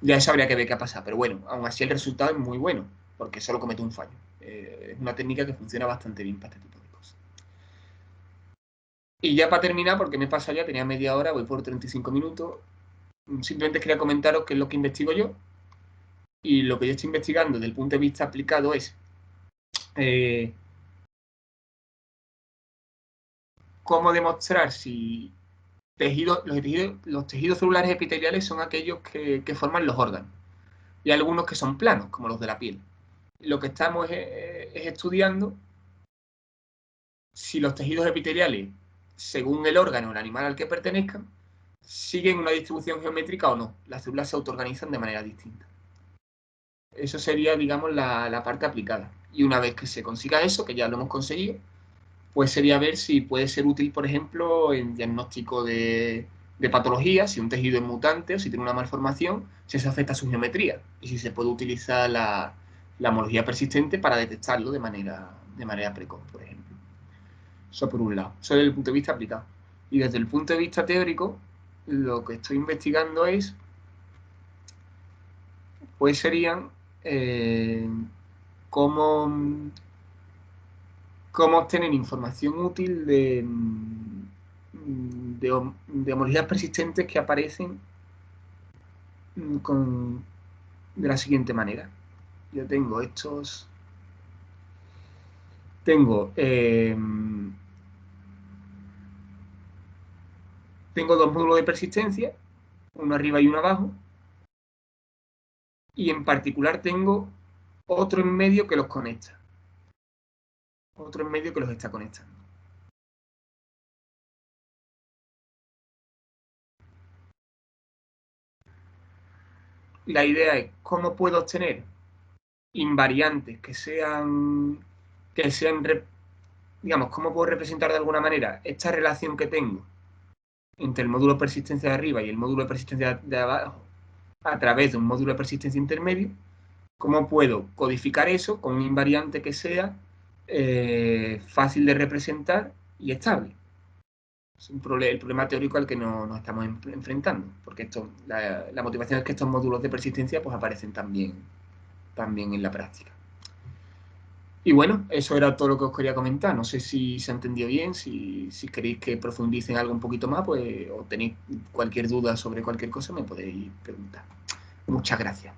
Ya eso habría que ver qué pasa. Pero bueno, aún así el resultado es muy bueno, porque solo comete un fallo. Es una técnica que funciona bastante bien para este tipo de cosas. Y ya para terminar, porque me pasa ya, tenía media hora, voy por 35 minutos. Simplemente quería comentaros qué es lo que investigo yo. Y lo que yo estoy investigando desde el punto de vista aplicado es cómo demostrar si los tejidos celulares epiteliales son aquellos que forman los órganos. Y algunos que son planos, como los de la piel. Lo que estamos es estudiando si los tejidos epiteliales, según el órgano o el animal al que pertenezcan, siguen una distribución geométrica o no. Las células se autoorganizan de manera distinta. Eso sería, digamos, la parte aplicada. Y una vez que se consiga eso, que ya lo hemos conseguido, pues sería ver si puede ser útil, por ejemplo, en diagnóstico de patología, si un tejido es mutante o si tiene una malformación, si eso afecta a su geometría y si se puede utilizar la homología persistente para detectarlo de manera precoz, por ejemplo. Eso por un lado. Eso desde el punto de vista aplicado. Y desde el punto de vista teórico, lo que estoy investigando es, pues serían cómo obtener información útil de homologías persistentes que aparecen de la siguiente manera. Yo tengo estos... Tengo dos módulos de persistencia, uno arriba y uno abajo, y en particular tengo otro en medio que los conecta. Otro en medio que los está conectando. La idea es cómo puedo obtener invariantes que sean, digamos, cómo puedo representar de alguna manera esta relación que tengo entre el módulo de persistencia de arriba y el módulo de persistencia de abajo a través de un módulo de persistencia intermedio, cómo puedo codificar eso con un invariante que sea fácil de representar y estable. Es el problema teórico al que nos estamos enfrentando, porque la motivación es que estos módulos de persistencia pues aparecen también en la práctica. Y bueno, eso era todo lo que os quería comentar. No sé si se ha entendido bien, si queréis que profundice en algo un poquito más, pues, o tenéis cualquier duda sobre cualquier cosa, me podéis preguntar. Muchas gracias.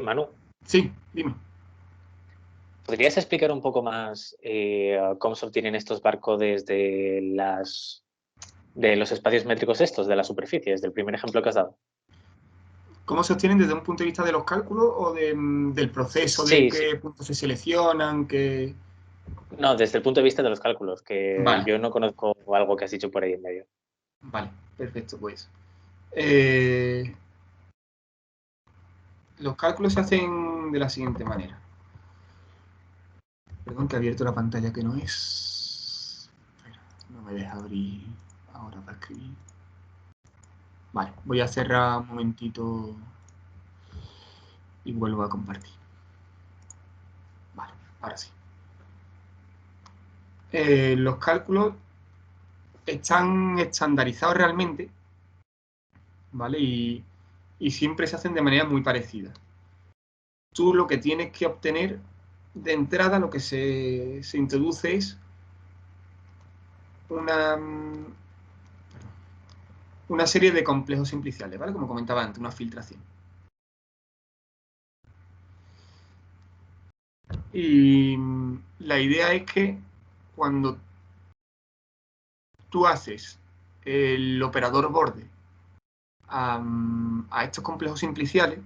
Manu, Sí, dime. ¿podrías explicar un poco más cómo se obtienen estos barcodes de los espacios métricos estos, de las superficies, del primer ejemplo que has dado? ¿Cómo se obtienen desde un punto de vista de los cálculos o del proceso de qué puntos se seleccionan? No, desde el punto de vista de los cálculos, que Vale. yo no conozco algo que has dicho por ahí en medio. Vale, perfecto, pues. Los cálculos se hacen de la siguiente manera. Perdón que he abierto la pantalla que no es. No me deja abrir ahora para escribir. Vale, voy a cerrar un momentito y vuelvo a compartir. Vale, ahora sí. Los cálculos están estandarizados realmente, ¿vale? Y siempre se hacen de manera muy parecida. Tú lo que tienes que obtener de entrada, lo que se introduce es una serie de complejos simpliciales, ¿vale? Como comentaba antes, una filtración. Y la idea es que cuando tú haces el operador borde a estos complejos simpliciales,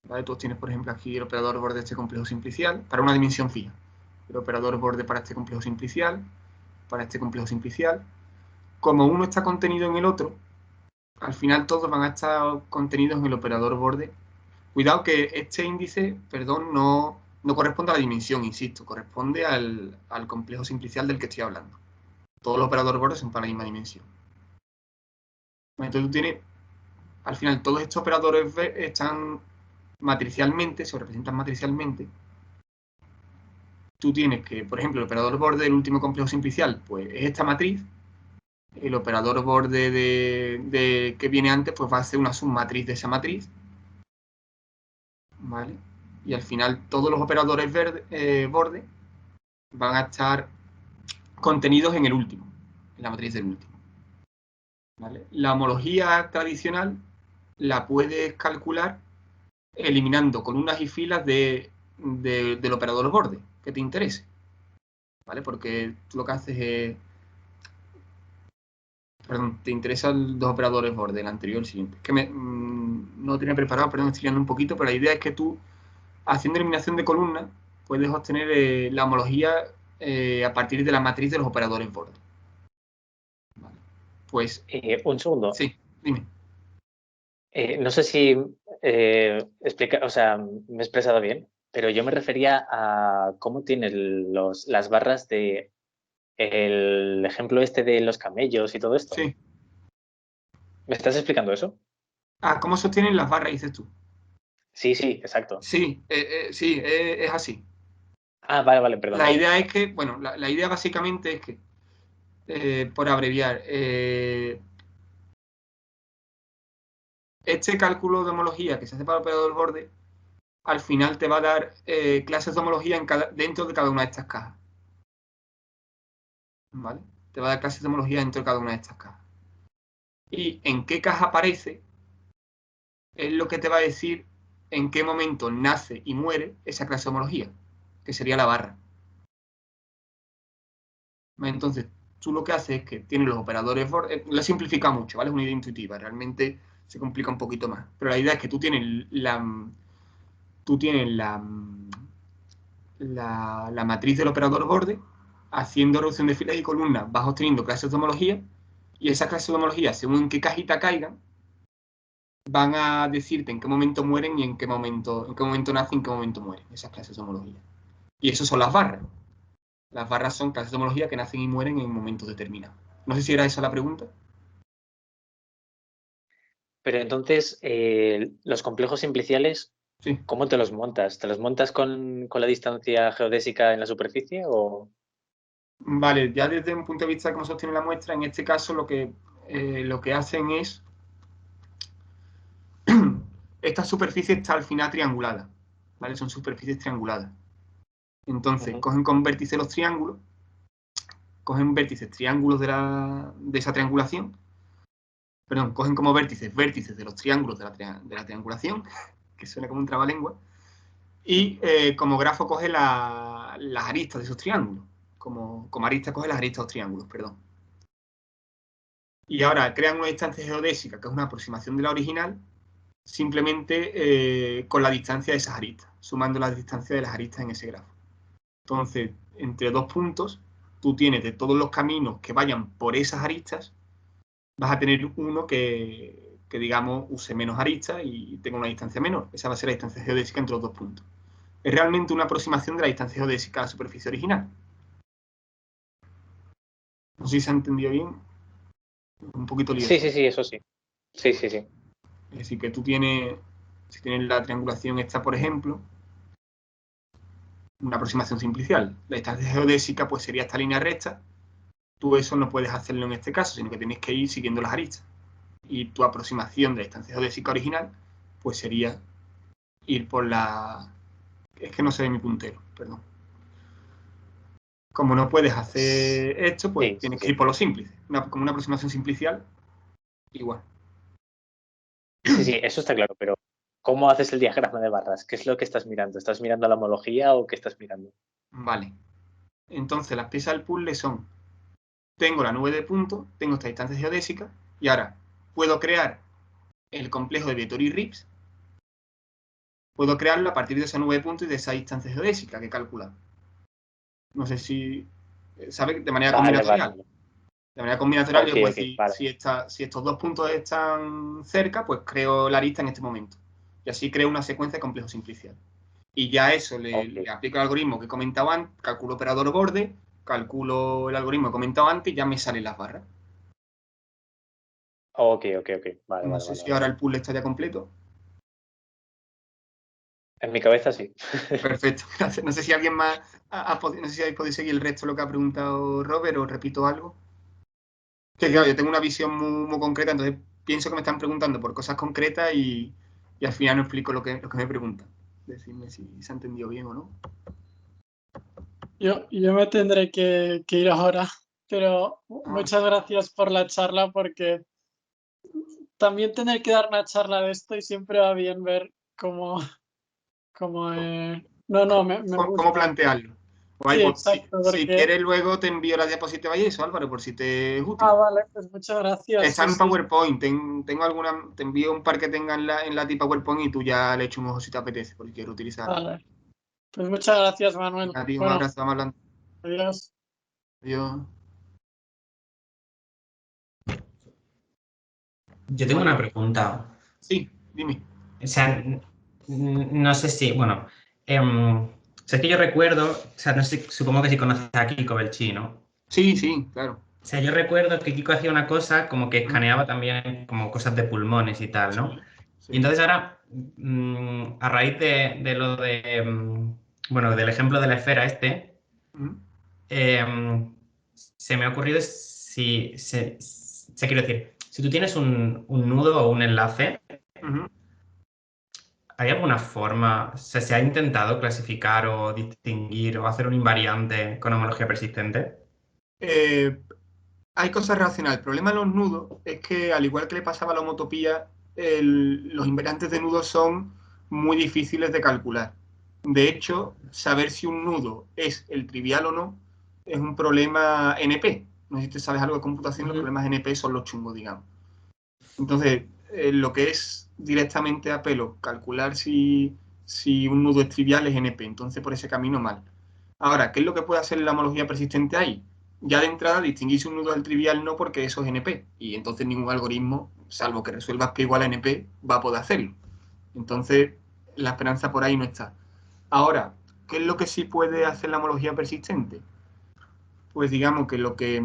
¿vale? Tú tienes, por ejemplo, aquí el operador borde de este complejo simplicial para una dimensión fija. El operador borde para este complejo simplicial, para este complejo simplicial. Como uno está contenido en el otro, al final todos van a estar contenidos en el operador borde Cuidado que este índice, perdón, no corresponde a la dimensión, insisto, corresponde al complejo simplicial del que estoy hablando. Todos los operadores borde son para la misma dimensión. Entonces tú tienes, al final, todos estos operadores están matricialmente, se representan matricialmente. Tú tienes que, por ejemplo, el operador borde del último complejo simplicial, pues es esta matriz. El operador borde que viene antes, pues va a ser una submatriz de esa matriz. ¿Vale? Y al final todos los operadores borde van a estar contenidos en el último, en la matriz del último. ¿Vale? La homología tradicional la puedes calcular eliminando columnas y filas del operador borde que te interese. ¿Vale? Porque tú lo que haces es... Perdón, te interesan dos operadores borde, el anterior y el siguiente. Que no lo tenía preparado, perdón, estoy liando un poquito, pero la idea es que tú, haciendo eliminación de columnas, puedes obtener la homología a partir de la matriz de los operadores borde. Vale. Pues... un segundo. Sí, dime. No sé si me he expresado bien, pero yo me refería a cómo tienen las barras de el ejemplo este de los camellos y todo esto. Sí. ¿Me estás explicando eso? ¿Cómo sostienen las barras, dices tú? Sí, exacto. Sí, es así. Vale, perdón. La idea es que, bueno, la idea básicamente es que, por abreviar, este cálculo de homología que se hace para el operador borde, al final te va a dar clases de homología dentro de cada una de estas cajas. ¿Vale? Te va a dar clases de homología dentro de cada una de estas cajas. Y en qué caja aparece es lo que te va a decir en qué momento nace y muere esa clase de homología, que sería la barra. Entonces, tú lo que haces es que tienes los operadores borde, lo simplifica mucho, ¿vale? Es una idea intuitiva, realmente se complica un poquito más. Pero la idea es que tú tienes la matriz del operador borde, haciendo reducción de filas y columnas, vas obteniendo clases de homología, y esas clases de homología, según en qué cajita caigan, van a decirte en qué momento mueren y en qué momento nacen y en qué momento mueren esas clases de homología. Y eso son las barras. Las barras son clases de homología que nacen y mueren en momentos determinados. No sé si era esa la pregunta. Pero entonces, los complejos simpliciales, Sí. ¿cómo te los montas? ¿Te los montas con la distancia geodésica en la superficie o...? Vale, ya desde un punto de vista de cómo sostiene la muestra, en este caso lo que hacen es... Esta superficie está al final triangulada, ¿vale? Son superficies trianguladas. Entonces, cogen con vértices los triángulos, cogen vértices triángulos de esa triangulación, perdón, cogen como vértices de los triángulos de la triangulación, que suena como un trabalengua, y como grafo coge las aristas de esos triángulos, como arista coge las aristas de los triángulos, perdón. Y ahora crean una distancia geodésica, que es una aproximación de la original, simplemente con la distancia de esas aristas, sumando la distancia de las aristas en ese grafo. Entonces, entre dos puntos, tú tienes de todos los caminos que vayan por esas aristas, vas a tener uno que digamos, use menos aristas y tenga una distancia menor. Esa va a ser la distancia geodésica entre los dos puntos. Es realmente una aproximación de la distancia geodésica a la superficie original. No sé si se ha entendido bien. Un poquito lioso. Sí, eso sí. Sí. Es decir, que tú tienes, si tienes la triangulación esta, por ejemplo, una aproximación simplicial. La distancia geodésica pues sería esta línea recta. Tú eso no puedes hacerlo en este caso, sino que tienes que ir siguiendo las aristas. Y tu aproximación de la distancia geodésica original pues sería ir por la... Es que no se ve mi puntero, perdón. Como no puedes hacer esto, pues tienes que ir por los símplices. Como una aproximación simplicial, igual. Sí, eso está claro, pero ¿cómo haces el diagrama de barras? ¿Qué es lo que estás mirando? ¿Estás mirando la homología o qué estás mirando? Vale. Entonces, las piezas del puzzle son: tengo la nube de puntos, tengo esta distancia geodésica, y ahora puedo crear el complejo de Viettori-Rips. Puedo crearlo a partir de esa nube de puntos y de esa distancia geodésica que he calculado. No sé si... ¿Sabes? De manera combinatorial. Vale. De manera combinatorial, yo puedo decir, vale. si estos dos puntos están cerca, pues creo la arista en este momento. y así creo una secuencia de complejos simpliciales. Y ya eso le aplico el algoritmo que he comentado antes, calculo operador borde, calculo el algoritmo que he comentado antes y ya me salen las barras. Ok. Vale, No sé si ahora el puzzle está ya completo. En mi cabeza sí. Perfecto, gracias. No sé si alguien más no sé si habéis podido seguir el resto de lo que ha preguntado Robert o repito algo. Que claro, yo tengo una visión muy concreta, entonces pienso que me están preguntando por cosas concretas y al final no explico lo que me preguntan. Decidme si se ha entendido bien o no. Yo me tendré que ir ahora, pero muchas gracias por la charla, porque también tener que dar una charla de esto y siempre va bien ver cómo no, me ¿Cómo gusta. plantearlo? Sí, Pues, exacto, si porque... quieres luego te envío la diapositiva y eso, Álvaro, por si te es útil. vale, pues muchas gracias. Está en Sí. PowerPoint, tengo alguna, te envío un par que tenga en la PowerPoint y tú ya le echas un ojo si te apetece, porque quiero utilizar. Vale. Pues muchas gracias, Manuel. A ti un Bueno, abrazo, vamos hablando. adiós. Adiós. Yo tengo una pregunta. Sí, dime. O sea, no sé si, bueno, o sea, es que yo recuerdo, o sea, no sé, supongo que si conoces a Kiko Belchi, ¿no? Sí, claro. O sea, yo recuerdo que Kiko hacía una cosa como que escaneaba también como cosas de pulmones y tal, ¿no? Sí. Y entonces ahora, a raíz de lo de, bueno, del ejemplo de la esfera se me ha ocurrido si, quiero decir, si tú tienes un nudo o un enlace, ¿hay alguna forma, o sea, se ha intentado clasificar o distinguir o hacer un invariante con homología persistente? Hay cosas relacionadas. El problema de los nudos es que, al igual que le pasaba a la homotopía, los invariantes de nudos son muy difíciles de calcular. De hecho, saber si un nudo es el trivial o no es un problema NP. No sé si te sabes algo de computación, los problemas NP son los chungos, digamos. Entonces, lo que es directamente a pelo, calcular si un nudo es trivial es NP. Entonces, por ese camino, mal. Ahora, ¿qué es lo que puede hacer la homología persistente ahí? Ya de entrada distinguir si un nudo del trivial no, porque eso es NP. Y entonces ningún algoritmo, salvo que resuelvas P igual a NP, va a poder hacerlo. Entonces, la esperanza por ahí no está. Ahora, ¿qué es lo que sí puede hacer la homología persistente? Pues digamos que lo que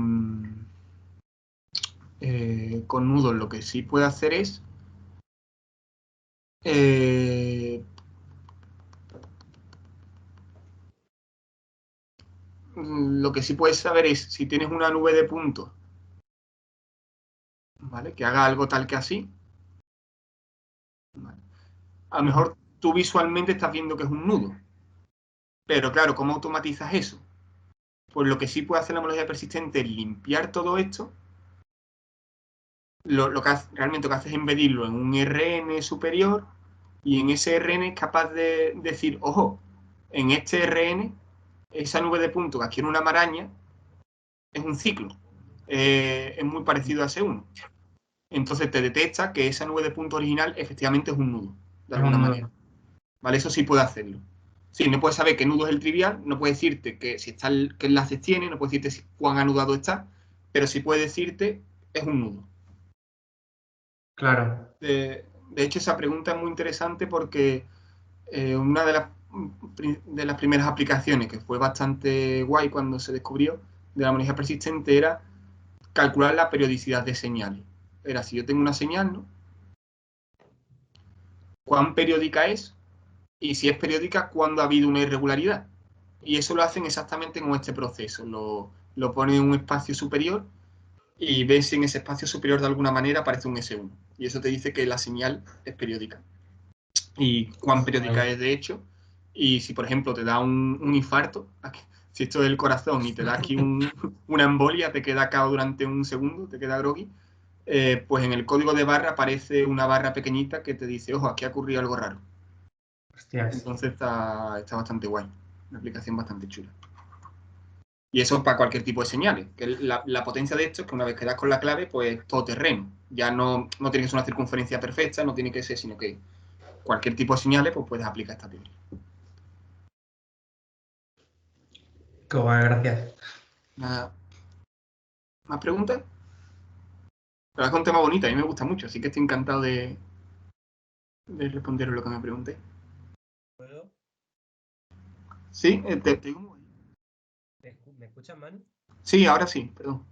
con nudos lo que sí puede hacer es lo que sí puedes saber es si tienes una nube de puntos, ¿vale? Que haga algo tal que así. ¿Vale? A lo mejor tú visualmente estás viendo que es un nudo. Pero claro, ¿cómo automatizas eso? Pues lo que sí puede hacer la homología persistente es limpiar todo esto. Realmente lo que hace es embedirlo en un RN superior y en ese RN es capaz de decir, ojo, en este RN, esa nube de puntos que adquiere una maraña es un ciclo. Es muy parecido a S1. Entonces te detecta que esa nube de puntos original efectivamente es un nudo, de alguna manera. ¿Vale? Eso sí puede hacerlo. Sí, no puede saber qué nudo es el trivial, no puede decirte que si está qué enlaces tiene, no puede decirte cuán anudado está, pero sí puede decirte es un nudo. Claro. De hecho, esa pregunta es muy interesante porque una de las primeras aplicaciones que fue bastante guay cuando se descubrió de la homología persistente era calcular la periodicidad de señales. Era si yo tengo una señal, ¿no? ¿Cuán periódica es? Y si es periódica, ¿cuándo ha habido una irregularidad? Y eso lo hacen exactamente con este proceso. Lo ponen en un espacio superior y ves si en ese espacio superior de alguna manera aparece un S1. Y eso te dice que la señal es periódica. Y cuán periódica es de hecho. Y si, por ejemplo, te da un infarto, si esto es el corazón y te da aquí una embolia, te queda cao durante un segundo, te queda groggy, pues en el código de barra aparece una barra pequeñita que te dice, ojo, aquí ha ocurrido algo raro. Hostias. Entonces está bastante guay. Una aplicación bastante chula. Y eso para cualquier tipo de señales. Que la potencia de esto es que una vez que das con la clave, pues todo terreno. Ya no tiene que ser una circunferencia perfecta, no tiene que ser, sino que cualquier tipo de señales, pues puedes aplicar esta teoría. Qué guay, gracias. Nada. ¿Más preguntas? La verdad es que es un tema bonito, a mí me gusta mucho, así que estoy encantado de de responder lo que me pregunté. ¿Puedo? Sí, te digo muy bien. ¿Me escuchas, Manu? Sí, ahora sí, perdón.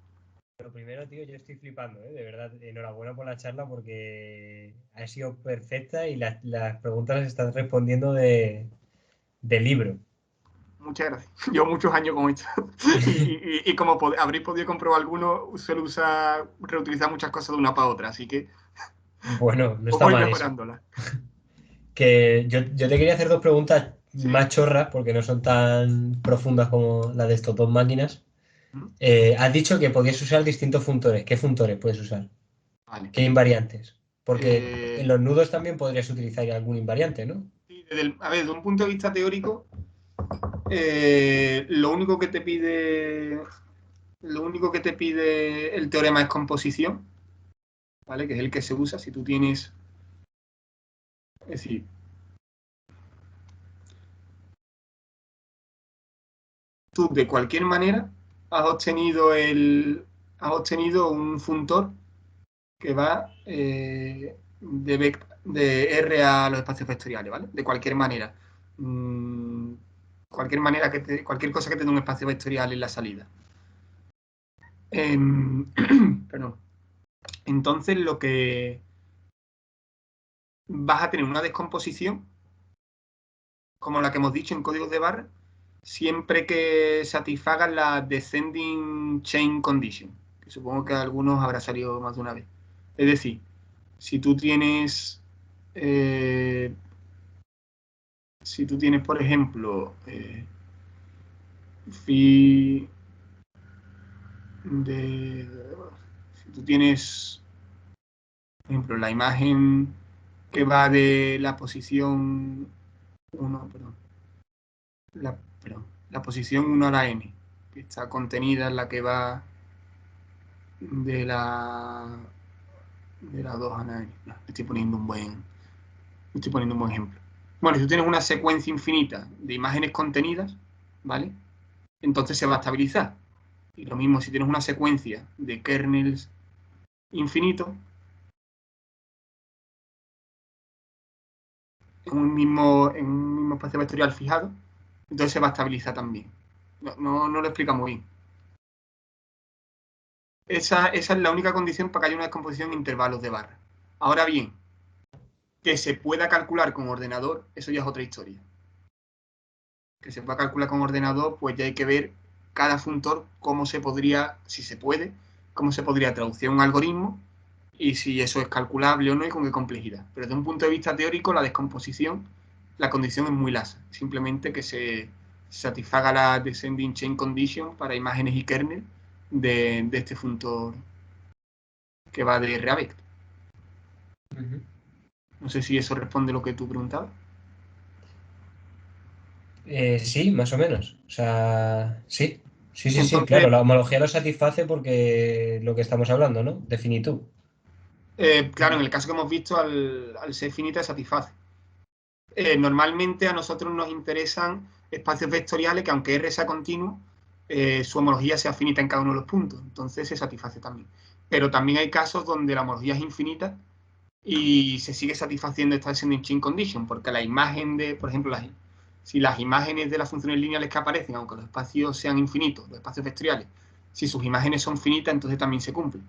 Pero primero, tío, yo estoy flipando, ¿eh? De verdad, enhorabuena por la charla porque ha sido perfecta y las preguntas las estás respondiendo de libro. Muchas gracias. Llevo muchos años con esto. y como habréis podido comprobar alguno, suelo reutilizar muchas cosas de una para otra, así que Bueno, no está voy mal eso. mejorándola. Que yo te quería hacer dos preguntas Sí. más chorras porque no son tan profundas como las de estos dos máquinas. ¿Mm? Has dicho que podías usar distintos funtores. ¿Qué funtores puedes usar? Vale. ¿Qué invariantes? Porque en los nudos también podrías utilizar algún invariante, ¿no? Sí, a ver, desde un punto de vista teórico, lo único que te pide el teorema es composición, ¿vale? Que es el que se usa si tú tienes, es decir, tú de cualquier manera has obtenido un funtor que va de R a los espacios vectoriales, ¿vale? De cualquier manera. Cualquier cosa que te dé un espacio vectorial en la salida. Perdón. Entonces lo que vas a tener una descomposición, como la que hemos dicho en códigos de barra, siempre que satisfagan la descending chain condition, que supongo que a algunos habrá salido más de una vez. Es decir, si tú tienes, por ejemplo, phi si tú tienes, por ejemplo, la imagen que va de la posición 1, la posición 1 a la n, que está contenida en la que va de la 2 a la n. No, estoy poniendo un buen ejemplo. Bueno, si tú tienes una secuencia infinita de imágenes contenidas, ¿vale? Entonces se va a estabilizar. Y lo mismo si tienes una secuencia de kernels infinitos en un mismo espacio vectorial fijado, entonces se va a estabilizar también. No lo explica muy bien. Esa es la única condición para que haya una descomposición en intervalos de barra. Ahora bien, que se pueda calcular con ordenador, eso ya es otra historia. Que se pueda calcular con ordenador, pues ya hay que ver cada funtor cómo se podría, si se puede, cómo se podría traducir a un algoritmo y si eso es calculable o no y con qué complejidad. Pero desde un punto de vista teórico, la descomposición, la condición es muy lasa. Simplemente que se satisfaga la descending chain condition para imágenes y kernel de este funtor que va de R a vector. No sé si eso responde lo que tú preguntabas. Sí, más o menos. O sea, sí. Sí, Entonces, claro. La homología lo satisface porque lo que estamos hablando, ¿no? De finitud. claro, en el caso que hemos visto, al ser finita, satisface. Normalmente a nosotros nos interesan espacios vectoriales que, aunque R sea continuo, su homología sea finita en cada uno de los puntos. Entonces se satisface también. Pero también hay casos donde la homología es infinita y se sigue satisfaciendo esta descending chain condition, porque la imagen de, por ejemplo, si las imágenes de las funciones lineales que aparecen, aunque los espacios sean infinitos, los espacios vectoriales, si sus imágenes son finitas, entonces también se cumplen.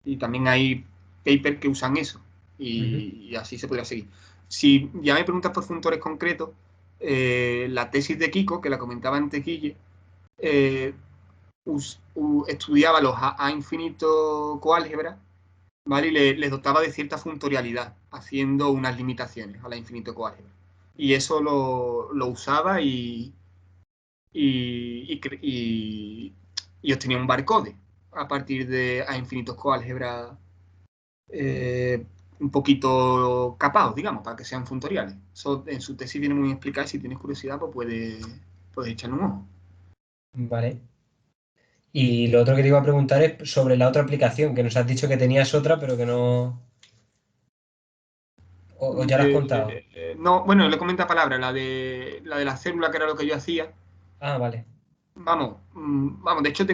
Y también hay papers que usan eso. Y así se podría seguir. Si ya me preguntas por funtores concretos, la tesis de Kiko, que la comentaba antes Guille, estudiaba los A infinito coálgebra, ¿vale? Y les dotaba de cierta funtorialidad, haciendo unas limitaciones a la infinito coálgebra. Y eso lo usaba y obtenía un barcode a partir de A infinitos coálgebra un poquito capados, digamos, para que sean funtoriales. Eso en su tesis viene muy bien explicado y si tienes curiosidad, pues puedes echarle un ojo. Vale. Y lo otro que te iba a preguntar es sobre la otra aplicación, que nos has dicho que tenías otra, pero que no. ¿O ya la has contado? No, bueno, le comenta palabra, la de la célula, que era lo que yo hacía. Ah, vale. Vamos, de hecho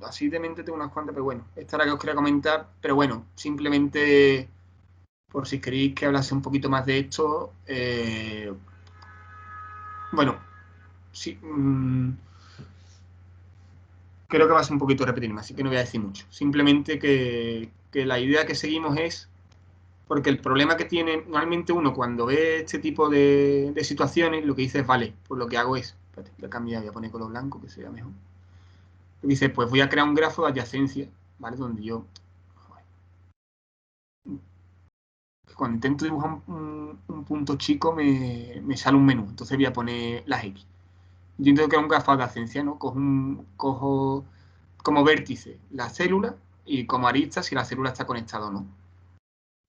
así de mente tengo unas cuantas, pero bueno, esta era la que os quería comentar, pero bueno, simplemente por si queréis que hablase un poquito más de esto. Bueno, sí, creo que va a ser un poquito repetirme, así que no voy a decir mucho. Simplemente que la idea que seguimos es, porque el problema que tiene normalmente uno cuando ve este tipo de situaciones, lo que dice es, vale, pues lo que hago es, espérate, voy a cambiar, voy a poner color blanco, que sea mejor. Lo que dice, pues voy a crear un grafo de adyacencia, ¿vale? Donde yo, cuando intento dibujar un punto chico, me sale un menú, entonces voy a poner las X. Yo intento crear un grafo de adyacencia, ¿no? Cojo como vértice la célula y como arista si la célula está conectada o no.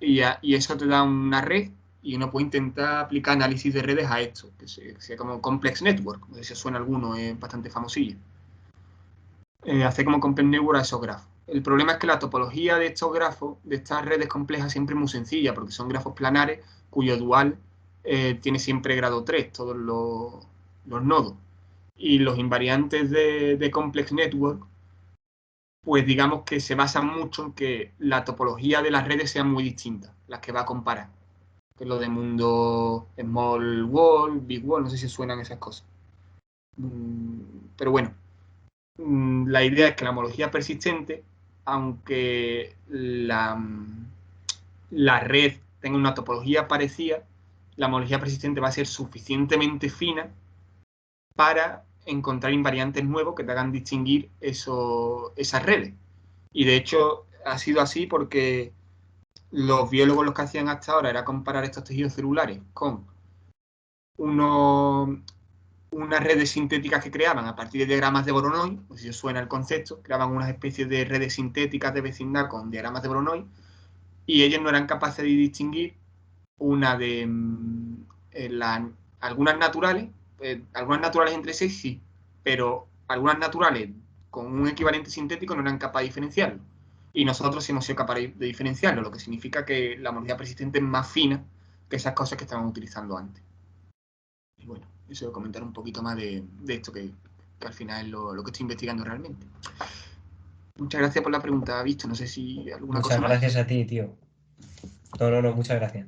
Y eso te da una red y uno puede intentar aplicar análisis de redes a esto, que sea como Complex Network, no sé si suena alguno, es bastante famosillo. Hacer como Complex Network a esos grafos. El problema es que la topología de estos grafos, de estas redes complejas, siempre es muy sencilla, porque son grafos planares cuyo dual tiene siempre grado 3, todos los nodos. Y los invariantes de Complex Network, pues digamos que se basan mucho en que la topología de las redes sean muy distintas, las que va a comparar. Que es lo de mundo small wall, big wall, no sé si suenan esas cosas. Pero bueno, la idea es que la homología persistente, aunque la red tenga una topología parecida, la homología persistente va a ser suficientemente fina para encontrar invariantes nuevos que te hagan distinguir esas redes. Y de hecho ha sido así porque los biólogos lo que hacían hasta ahora era comparar estos tejidos celulares con unas redes sintéticas que creaban a partir de diagramas de Voronoi, no sé si os suena el concepto, creaban unas especies de redes sintéticas de vecindad con diagramas de Voronoi, y ellos no eran capaces de distinguir una de algunas naturales entre sí, pero algunas naturales con un equivalente sintético no eran capaces de diferenciarlo. Y nosotros hemos sido capaces de diferenciarlo, lo que significa que la homología persistente es más fina que esas cosas que estaban utilizando antes. Y bueno, eso voy a comentar un poquito más de esto que al final es lo que estoy investigando realmente. Muchas gracias por la pregunta, Visto. No sé si alguna cosa más. Muchas gracias a ti, tío. No, muchas gracias.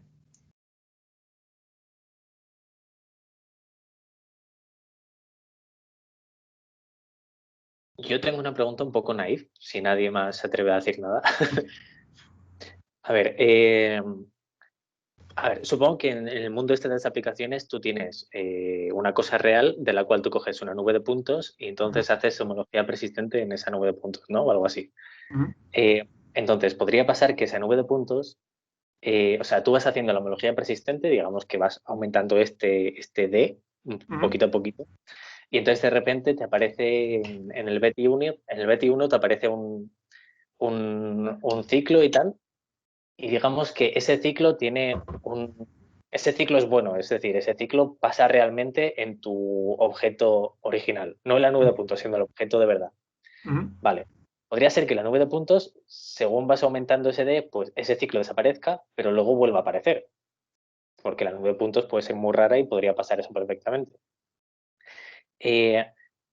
Yo tengo una pregunta un poco naif, si nadie más se atreve a decir nada. A ver, supongo que en el mundo este de las aplicaciones tú tienes una cosa real de la cual tú coges una nube de puntos y entonces haces homología persistente en esa nube de puntos, ¿no? O algo así. Entonces, podría pasar que esa nube de puntos, o sea, tú vas haciendo la homología persistente, digamos que vas aumentando este D poquito a poquito, y entonces de repente te aparece en el BT1 te aparece un ciclo y tal, y digamos que ese ciclo ese ciclo es bueno, es decir, ese ciclo pasa realmente en tu objeto original, no en la nube de puntos, sino el objeto de verdad. Vale. Podría ser que la nube de puntos, según vas aumentando ese D, pues ese ciclo desaparezca, pero luego vuelva a aparecer. Porque la nube de puntos puede ser muy rara y podría pasar eso perfectamente.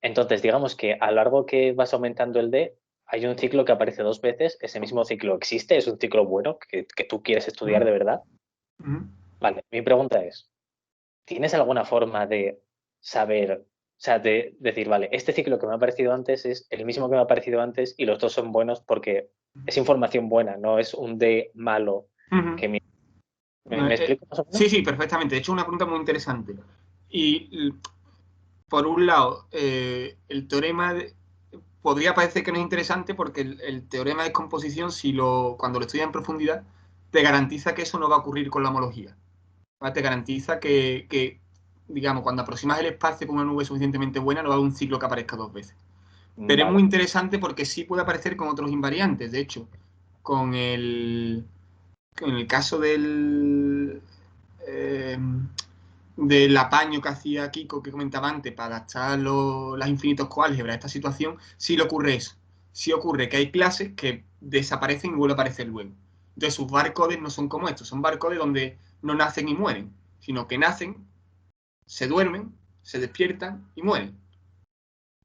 Entonces, digamos que a lo largo que vas aumentando el D, hay un ciclo que aparece 2 veces. Ese mismo ciclo existe, es un ciclo bueno que tú quieres estudiar de verdad. Vale, mi pregunta es, ¿tienes alguna forma de saber, o sea, de decir, vale, este ciclo que me ha aparecido antes es el mismo que me ha aparecido antes y los dos son buenos porque es información buena, no es un D malo que ¿Me explico más o menos? Sí, perfectamente. De hecho, una pregunta muy interesante. Y por un lado, el teorema podría parecer que no es interesante porque el teorema de descomposición, cuando lo estudias en profundidad, te garantiza que eso no va a ocurrir con la homología. ¿Vale? Te garantiza que, digamos, cuando aproximas el espacio con una nube suficientemente buena, no va a haber un ciclo que aparezca 2 veces. Pero es muy interesante porque sí puede aparecer con otros invariantes. De hecho, en el caso del apaño que hacía Kiko, que comentaba antes, para adaptar las infinitos coálgebras a esta situación, sí le ocurre eso. Sí ocurre que hay clases que desaparecen y vuelven a aparecer luego. Entonces sus barcodes no son como estos, son barcodes donde no nacen y mueren, sino que nacen, se duermen, se despiertan y mueren.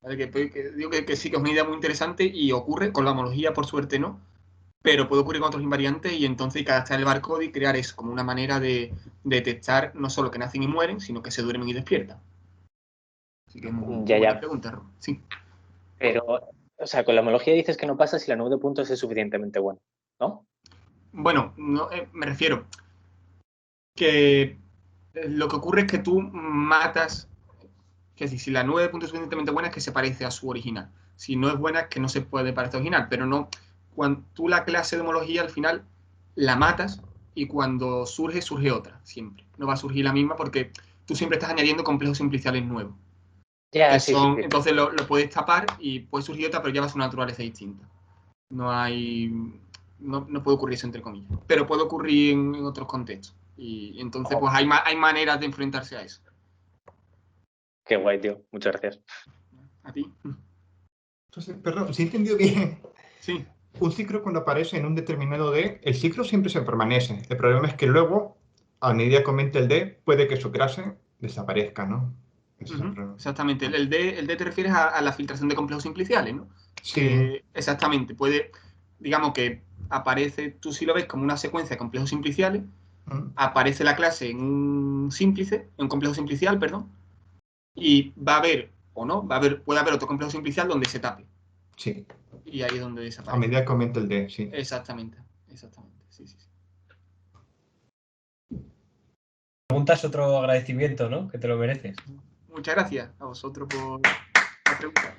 ¿Vale? Digo que sí que es una idea muy interesante y ocurre con la homología, por suerte no, pero puede ocurrir con otros invariantes y entonces hay que adaptar el barcode y crear eso como una manera de detectar no solo que nacen y mueren, sino que se duermen y despiertan. Así que es muy Ya, buena ya. pregunta, Ro. Sí. Pero, o sea, con la homología dices que no pasa si la nube de puntos es suficientemente buena, ¿no? Bueno, no, me refiero que lo que ocurre es que tú matas, que si la nube de puntos es suficientemente buena es que se parece a su original. Si no es buena es que no se puede parecer al original, pero no, cuando tú la clase de homología al final la matas y cuando surge, surge otra, siempre. No va a surgir la misma porque tú siempre estás añadiendo complejos simpliciales nuevos. Ya, Que sí, son, sí. entonces lo puedes tapar y puede surgir otra, pero ya va a ser una naturaleza distinta. No hay, no puede ocurrir eso entre comillas, pero puede ocurrir en otros contextos. Y entonces pues hay maneras de enfrentarse a eso. Qué guay, tío. Muchas gracias. ¿A ti? Entonces, perdón, si he entendido bien, Sí. un ciclo cuando aparece en un determinado D, el ciclo siempre se permanece. El problema es que luego, a medida que aumente el D, puede que su clase desaparezca, ¿no? Ese es el problema. Exactamente. El D te refieres a la filtración de complejos simpliciales, ¿no? Sí. Exactamente. Puede, digamos que aparece, tú si lo ves como una secuencia de complejos simpliciales, aparece la clase en un símplice, en un complejo simplicial, perdón, y va a haber, o no, puede haber otro complejo simplicial donde se tape. Sí. Y ahí es donde A desaparece. medida que aumente el D, sí. Exactamente. Sí. Preguntas otro agradecimiento, ¿no? Que te lo mereces. Muchas gracias a vosotros por la pregunta.